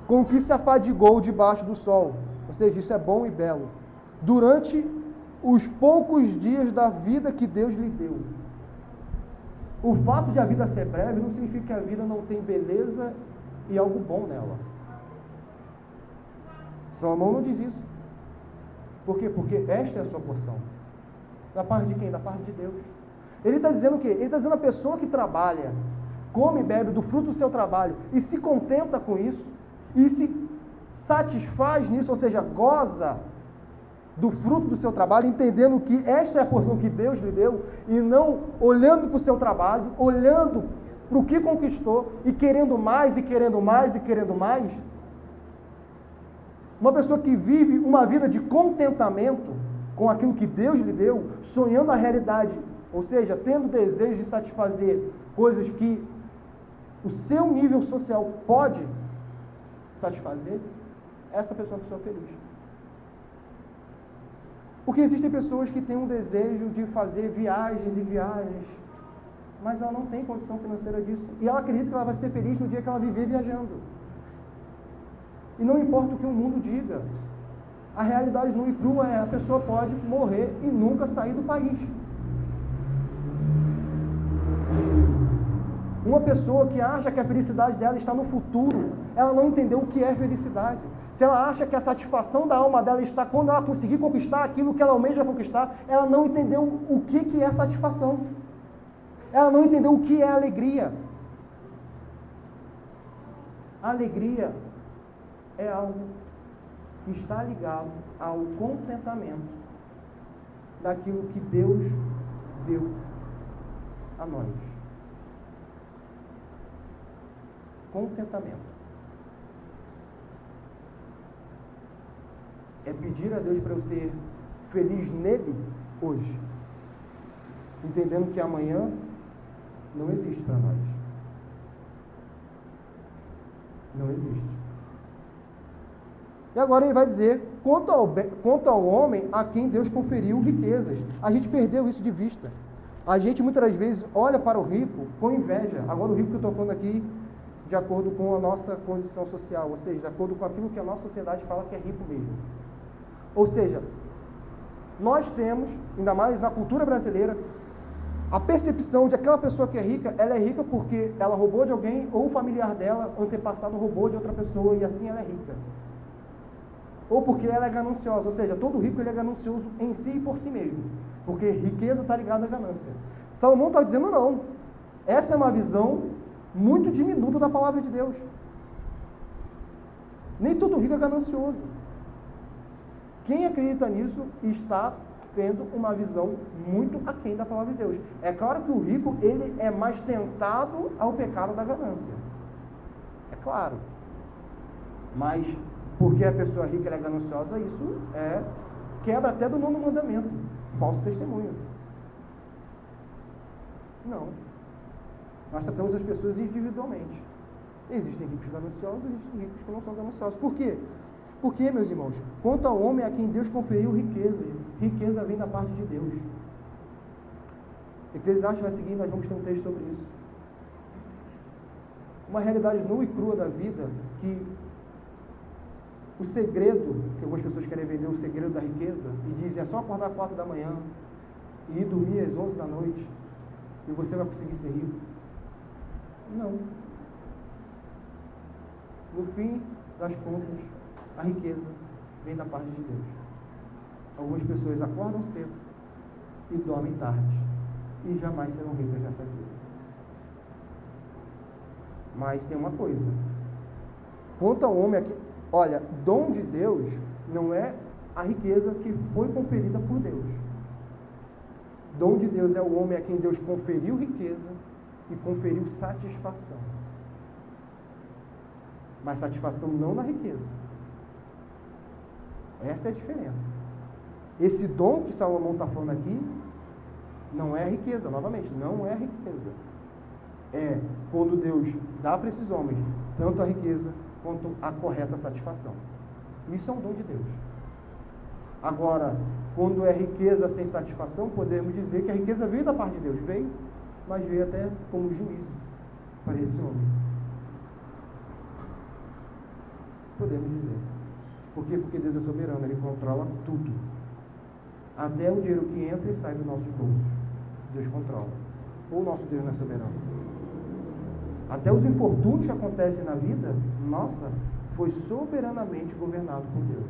Com que se afadigou debaixo do sol, ou seja, isso é bom e belo, durante os poucos dias da vida que Deus lhe deu. O fato de a vida ser breve não significa que a vida não tem beleza e algo bom nela. Salomão não diz isso. Por quê? Porque esta é a sua porção. Da parte de quem? Da parte de Deus. Ele está dizendo o quê? Ele está dizendo a pessoa que trabalha, come e bebe do fruto do seu trabalho e se contenta com isso e se satisfaz nisso, ou seja, goza do fruto do seu trabalho, entendendo que esta é a porção que Deus lhe deu, e não olhando para o seu trabalho, olhando para o que conquistou, e querendo mais, e querendo mais, e querendo mais. Uma pessoa que vive uma vida de contentamento com aquilo que Deus lhe deu, sonhando a realidade, ou seja, tendo desejo de satisfazer coisas que o seu nível social pode satisfazer, essa pessoa é uma pessoa feliz. Porque existem pessoas que têm um desejo de fazer viagens e viagens, mas ela não tem condição financeira disso. E ela acredita que ela vai ser feliz no dia que ela viver viajando. E não importa o que o mundo diga. A realidade nua e crua é: a pessoa pode morrer e nunca sair do país. Uma pessoa que acha que a felicidade dela está no futuro, ela não entendeu o que é felicidade. Se ela acha que a satisfação da alma dela está quando ela conseguir conquistar aquilo que ela almeja conquistar, ela não entendeu o que é satisfação. Ela não entendeu o que é alegria. A alegria é algo que está ligado ao contentamento daquilo que Deus deu a nós. Contentamento. É pedir a Deus para eu ser feliz nele hoje, entendendo que amanhã não existe para nós. Não existe. E agora ele vai dizer, quanto ao homem a quem Deus conferiu riquezas. A gente perdeu isso de vista. A gente muitas das vezes olha para o rico com inveja. Agora o rico que eu estou falando aqui, de acordo com a nossa condição social, ou seja, de acordo com aquilo que a nossa sociedade fala que é rico mesmo. Ou seja, nós temos, ainda mais na cultura brasileira, a percepção de aquela pessoa que é rica, ela é rica porque ela roubou de alguém, ou o familiar dela, antepassado, roubou de outra pessoa, e assim ela é rica. Ou porque ela é gananciosa, ou seja, todo rico ele é ganancioso em si e por si mesmo, porque riqueza está ligada à ganância. Salomão está dizendo não, essa é uma visão muito diminuta da palavra de Deus. Nem todo rico é ganancioso. Quem acredita nisso está tendo uma visão muito aquém da palavra de Deus. É claro que o rico, ele é mais tentado ao pecado da ganância. É claro. Mas, porque a pessoa rica ela é gananciosa, isso quebra até do 9º mandamento. Falso testemunho. Não. Nós tratamos as pessoas individualmente. Existem ricos gananciosos, existem ricos que não são gananciosos. Por quê? Porque, meus irmãos, quanto ao homem a quem Deus conferiu riqueza, riqueza vem da parte de Deus. Eclesiastes vai seguir, nós vamos ter um texto sobre isso. Uma realidade nua e crua da vida, que o segredo, que algumas pessoas querem vender o segredo da riqueza, e dizem, é só acordar às 4 da manhã, e ir dormir às 11 da noite, e você vai conseguir ser rico. Não. No fim das contas, a riqueza vem da parte de Deus. Algumas pessoas acordam cedo e dormem tarde, e jamais serão ricas nessa vida. Mas tem uma coisa, quanto ao homem aqui, olha, dom de Deus não é a riqueza que foi conferida por Deus. Dom de Deus é o homem a quem Deus conferiu riqueza e conferiu satisfação. Mas satisfação não na riqueza. Essa é a diferença. Esse dom que Salomão está falando aqui não é riqueza, novamente, não é riqueza. É quando Deus dá para esses homens tanto a riqueza quanto a correta satisfação. Isso é um dom de Deus. Agora, quando é riqueza sem satisfação, podemos dizer que a riqueza veio da parte de Deus. Veio, mas veio até como juízo para esse homem. Podemos dizer. Por quê? Porque Deus é soberano, Ele controla tudo. Até o dinheiro que entra e sai dos nossos bolsos. Deus controla. Ou o nosso Deus não é soberano? Até os infortúnios que acontecem na vida, nossa, foi soberanamente governado por Deus.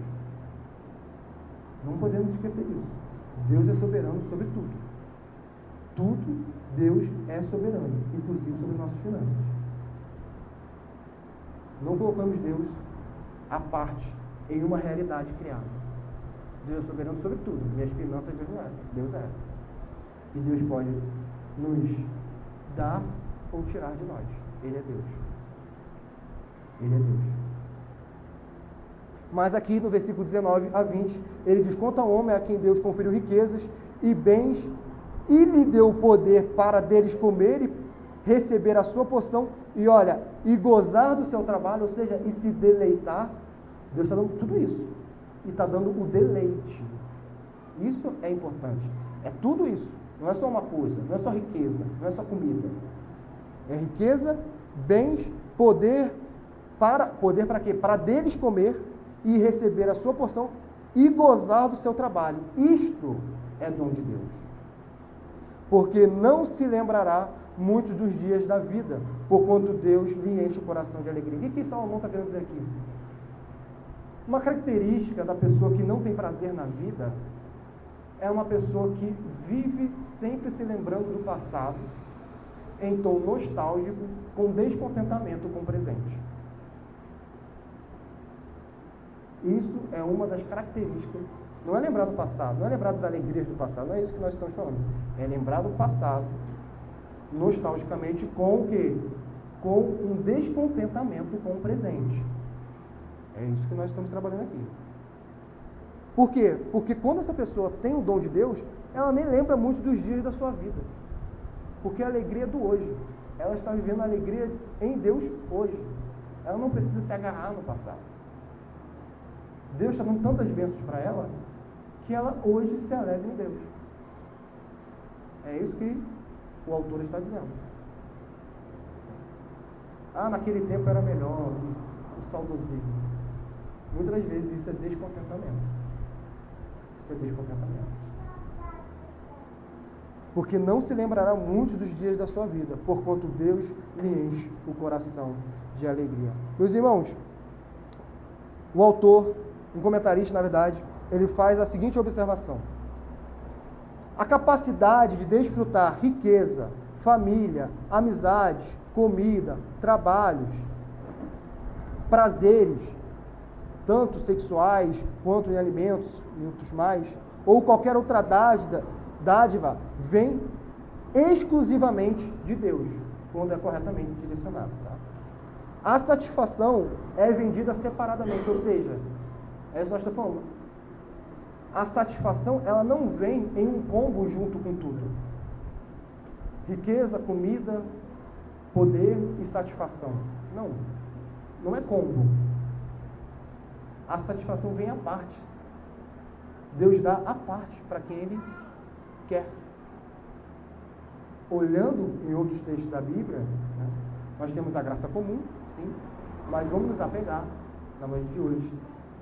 Não podemos esquecer disso. Deus é soberano sobre tudo. Tudo, Deus é soberano, inclusive sobre nossas finanças. Não colocamos Deus à parte em uma realidade criada. Deus é soberano sobre tudo. Minhas finanças, Deus não é. Deus é. E Deus pode nos dar ou tirar de nós. Ele é Deus. Ele é Deus. Mas aqui no versículo 19 a 20, ele diz, quanto ao homem a quem Deus conferiu riquezas e bens, e lhe deu o poder para deles comer e receber a sua porção, e olha, e gozar do seu trabalho, ou seja, e se deleitar. Deus está dando tudo isso. E está dando o deleite. Isso é importante. É tudo isso. Não é só uma coisa, não é só riqueza, não é só comida. É riqueza, bens, poder para quê? Para deles comer e receber a sua porção e gozar do seu trabalho. Isto é dom de Deus. Porque não se lembrará muitos dos dias da vida, porquanto Deus lhe enche o coração de alegria. O que Salomão está querendo dizer aqui? Uma característica da pessoa que não tem prazer na vida é uma pessoa que vive sempre se lembrando do passado, em tom nostálgico, com descontentamento com o presente. Isso é uma das características. Não é lembrar do passado, não é lembrar das alegrias do passado, não é isso que nós estamos falando. É lembrar do passado, nostalgicamente, com o quê? Com um descontentamento com o presente. É isso que nós estamos trabalhando aqui. Por quê? Porque quando essa pessoa tem o dom de Deus, ela nem lembra muito dos dias da sua vida. Porque a alegria é do hoje. Ela está vivendo a alegria em Deus hoje. Ela não precisa se agarrar no passado. Deus está dando tantas bênçãos para ela, que ela hoje se alegra em Deus. É isso que o autor está dizendo. Naquele tempo era melhor, o saudosismo. Muitas vezes isso é descontentamento. Isso é descontentamento. Porque não se lembrará muitos dos dias da sua vida, porquanto Deus lhe enche o coração de alegria. Meus irmãos, o autor, um comentarista, na verdade, ele faz a seguinte observação: a capacidade de desfrutar riqueza, família, amizades, comida, trabalhos, prazeres, tanto sexuais quanto em alimentos, muitos mais, ou qualquer outra dádiva, vem exclusivamente de Deus, quando é corretamente direcionado. Tá? A satisfação é vendida separadamente, ou seja, é isso que nós estamos falando. A satisfação, ela não vem em um combo junto com tudo. Riqueza, comida, poder e satisfação. Não é combo. A satisfação vem à parte. Deus dá à parte para quem Ele quer. Olhando em outros textos da Bíblia, né, nós temos a graça comum, sim, mas vamos nos apegar, na noite de hoje,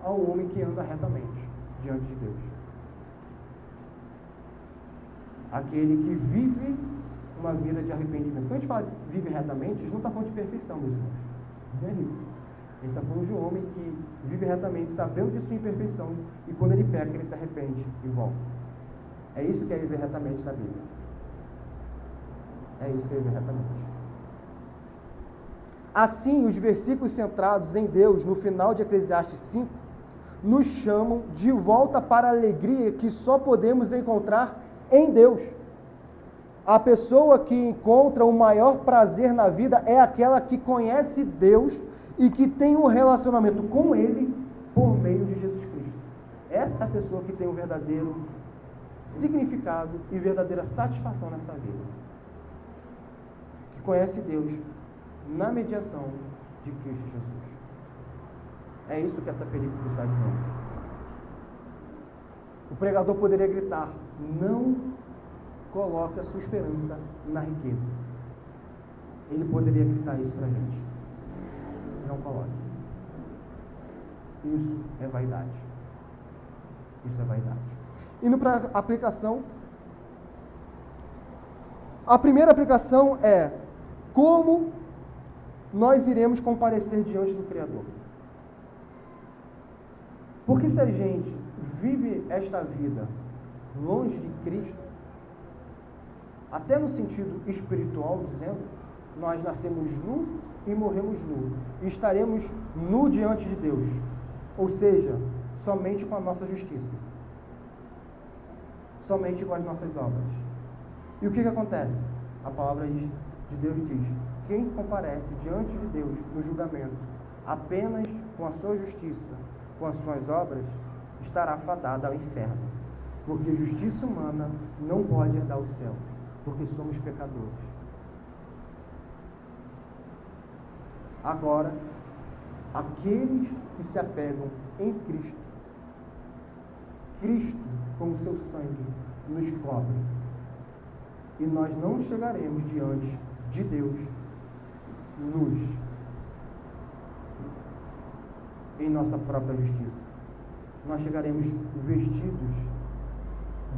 ao homem que anda retamente diante de Deus. Aquele que vive uma vida de arrependimento. Quando a gente fala vive retamente, a gente não está falando de perfeição, meus irmãos. Não é isso. A gente está falando de um homem que vive retamente, sabendo de sua imperfeição, e quando ele peca, ele se arrepende e volta. É isso que é viver retamente na Bíblia. É isso que é viver retamente. Assim, os versículos centrados em Deus, no final de Eclesiastes 5, nos chamam de volta para a alegria que só podemos encontrar em Deus. A pessoa que encontra o maior prazer na vida é aquela que conhece Deus e que tem um relacionamento com Ele por meio de Jesus Cristo. Essa é a pessoa que tem um verdadeiro significado e verdadeira satisfação nessa vida. Que conhece Deus na mediação de Cristo Jesus. É isso que essa película está dizendo. O pregador poderia gritar: não coloque a sua esperança na riqueza. Ele poderia gritar isso para a gente. Não coloque. Isso é vaidade. Isso é vaidade. Indo para a aplicação. A primeira aplicação é: como nós iremos comparecer diante do Criador? Porque se a gente vive esta vida longe de Cristo, até no sentido espiritual, dizendo, nós nascemos nu e morremos nu, e estaremos nu diante de Deus, ou seja, somente com a nossa justiça, somente com as nossas obras. E o que acontece? A palavra de Deus diz: quem comparece diante de Deus no julgamento apenas com a sua justiça, com as suas obras, estará fadado ao inferno, porque justiça humana não pode herdar os céus, porque somos pecadores. Agora, aqueles que se apegam em Cristo, Cristo com o seu sangue nos cobre, e nós não chegaremos diante de Deus nus, em nossa própria justiça. Nós chegaremos vestidos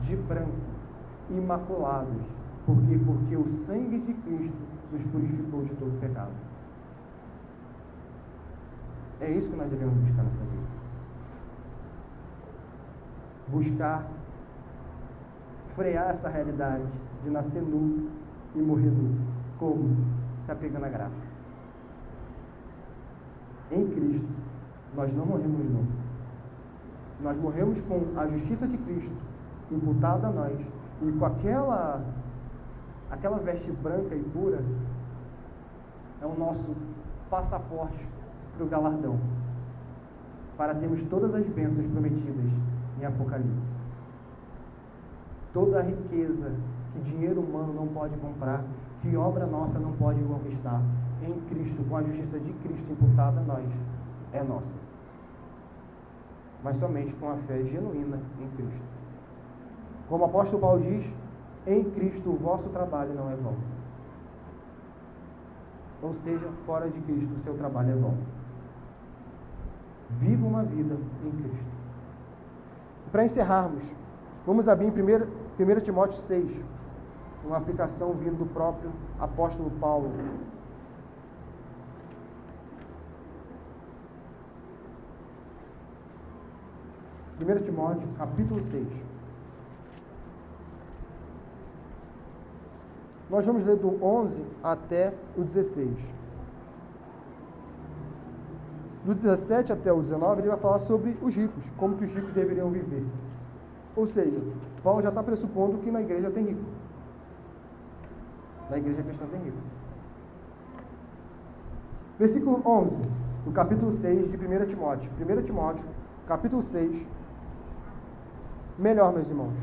de branco, imaculados, Por quê? Porque o sangue de Cristo nos purificou de todo pecado. É isso que nós devemos buscar nessa vida. Buscar frear essa realidade de nascer nu e morrer nu. Como? Se apegando à graça. Em Cristo, nós não morremos nu. Nós morremos com a justiça de Cristo imputada a nós e com aquela veste branca e pura é o nosso passaporte para o galardão, para termos todas as bênçãos prometidas em Apocalipse. Toda a riqueza que dinheiro humano não pode comprar, que obra nossa não pode conquistar, em Cristo, com a justiça de Cristo imputada a nós, é nossa. Mas somente com a fé genuína em Cristo. Como o apóstolo Paulo diz, em Cristo o vosso trabalho não é vão. Ou seja, fora de Cristo o seu trabalho é vão. Viva uma vida em Cristo. Para encerrarmos, vamos abrir em 1 Timóteo 6, uma aplicação vindo do próprio apóstolo Paulo. 1 Timóteo, capítulo 6. Nós vamos ler do 11 até o 16. Do 17 até o 19, ele vai falar sobre os ricos, como que os ricos deveriam viver. Ou seja, Paulo já está pressupondo que na igreja tem rico. Na igreja cristã tem rico. Versículo 11, do capítulo 6 de 1 Timóteo. 1 Timóteo, capítulo 6. Melhor, meus irmãos.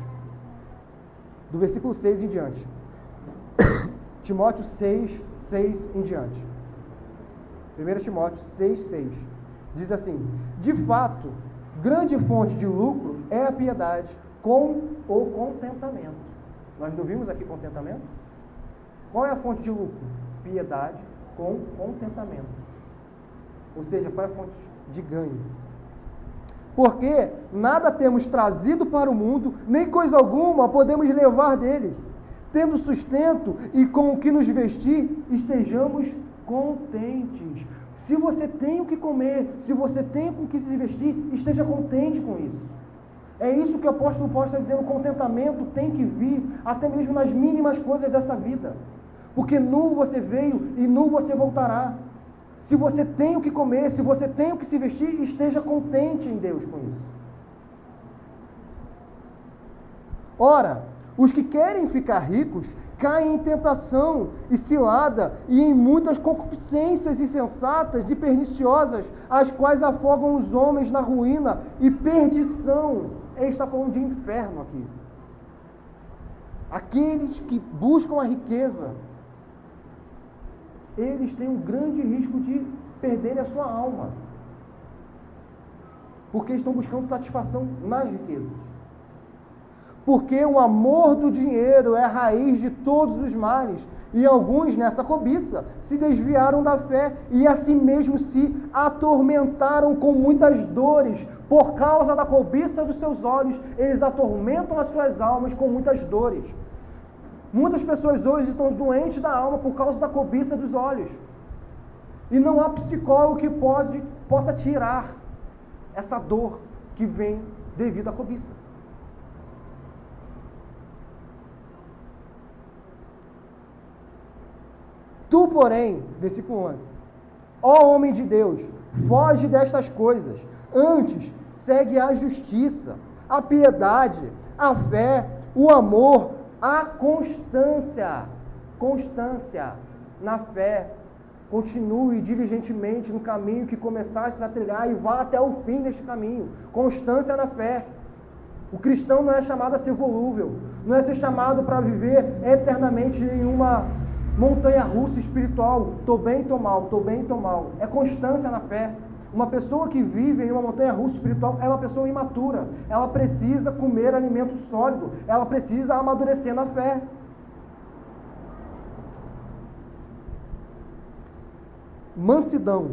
Do versículo 6 em diante. Timóteo 6, 6 em diante. 1 Timóteo 6, 6. Diz assim: de fato, grande fonte de lucro é a piedade com o contentamento. Nós não vimos aqui contentamento? Qual é a fonte de lucro? Piedade com contentamento. Ou seja, qual é a fonte de ganho? Porque nada temos trazido para o mundo, nem coisa alguma podemos levar dele. Tendo sustento e com o que nos vestir, estejamos contentes. Se você tem o que comer, se você tem com o que se vestir, esteja contente com isso. É isso que o apóstolo Paulo está dizendo, o contentamento tem que vir até mesmo nas mínimas coisas dessa vida. Porque nu você veio e nu você voltará. Se você tem o que comer, se você tem o que se vestir, esteja contente em Deus com isso. Ora, os que querem ficar ricos caem em tentação e cilada e em muitas concupiscências insensatas e perniciosas, as quais afogam os homens na ruína e perdição. Ele está falando de inferno aqui. Aqueles que buscam a riqueza, eles têm um grande risco de perderem a sua alma, porque estão buscando satisfação nas riquezas. Porque o amor do dinheiro é a raiz de todos os males, e alguns nessa cobiça se desviaram da fé e a si mesmos se atormentaram com muitas dores. Por causa da cobiça dos seus olhos, eles atormentam as suas almas com muitas dores. Muitas pessoas hoje estão doentes da alma por causa da cobiça dos olhos. E não há psicólogo que possa tirar essa dor que vem devido à cobiça. Tu, porém, versículo 11, ó homem de Deus, foge destas coisas, antes segue a justiça, a piedade, a fé, o amor, a constância na fé. Continue diligentemente no caminho que começastes a trilhar e vá até o fim deste caminho. Constância na fé. O cristão não é chamado a ser volúvel, não é ser chamado para viver eternamente em uma montanha russa espiritual. Estou bem, estou mal, estou bem, estou mal. É constância na fé. Uma pessoa que vive em uma montanha russa espiritual é uma pessoa imatura. Ela precisa comer alimento sólido. Ela precisa amadurecer na fé. Mansidão.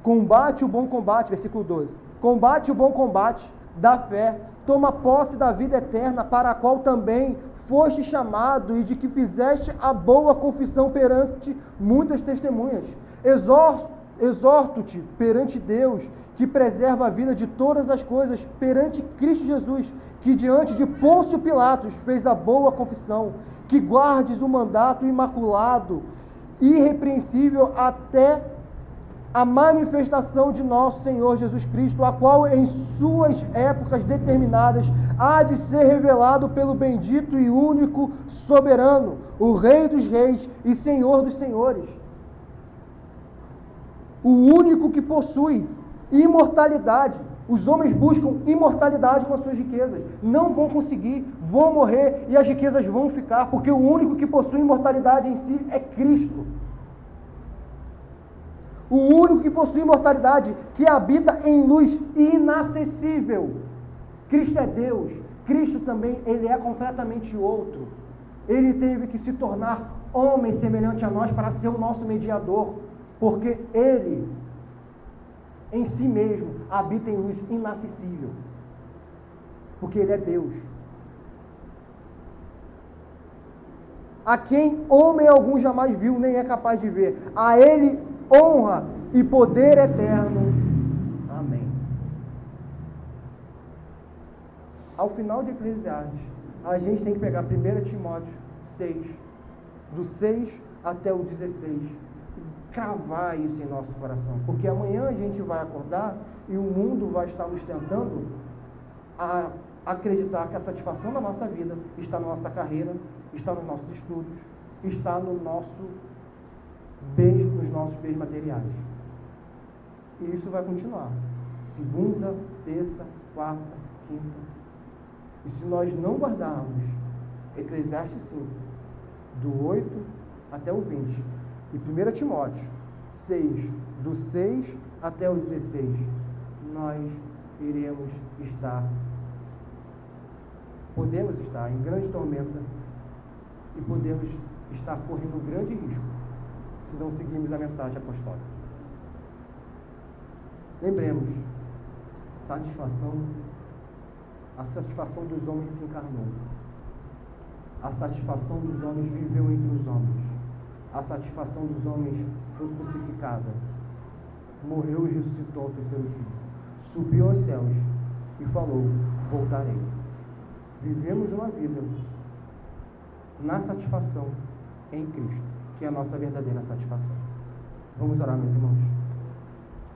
Combate o bom combate, versículo 12. Combate o bom combate da fé. Toma posse da vida eterna, para a qual também foste chamado e de que fizeste a boa confissão perante muitas testemunhas. Exorto-te perante Deus, que preserva a vida de todas as coisas, perante Cristo Jesus, que diante de Pôncio Pilatos fez a boa confissão, que guardes o mandato imaculado, irrepreensível até a manifestação de nosso Senhor Jesus Cristo, a qual em suas épocas determinadas há de ser revelado pelo bendito e único soberano, o Rei dos reis e Senhor dos senhores, o único que possui imortalidade. Os homens buscam imortalidade com as suas riquezas, não vão conseguir, vão morrer e as riquezas vão ficar, porque o único que possui imortalidade em si é Cristo. O único que possui imortalidade, que habita em luz inacessível. Cristo é Deus. Cristo também, ele é completamente outro. Ele teve que se tornar homem semelhante a nós para ser o nosso mediador, porque ele, em si mesmo, habita em luz inacessível. Porque ele é Deus. A quem homem algum jamais viu, nem é capaz de ver. A ele honra e poder eterno. Amém. Ao final de Eclesiastes, a gente tem que pegar 1 Timóteo 6, do 6 até o 16, e cravar isso em nosso coração, porque amanhã a gente vai acordar e o mundo vai estar nos tentando a acreditar que a satisfação da nossa vida está na nossa carreira, está nos nossos estudos, está no nosso bens, nos nossos bens materiais. E isso vai continuar. Segunda, terça, quarta, quinta. E se nós não guardarmos Eclesiastes 5, do 8 até o 20, e 1 Timóteo 6, do 6 até o 16, nós podemos estar em grande tormenta e podemos estar correndo grande risco se não seguirmos a mensagem apostólica. Lembremos, a satisfação dos homens se encarnou. A satisfação dos homens viveu entre os homens. A satisfação dos homens foi crucificada. Morreu e ressuscitou ao terceiro dia. Subiu aos céus e falou: voltarei. Vivemos uma vida na satisfação em Cristo, que é a nossa verdadeira satisfação. Vamos orar, meus irmãos.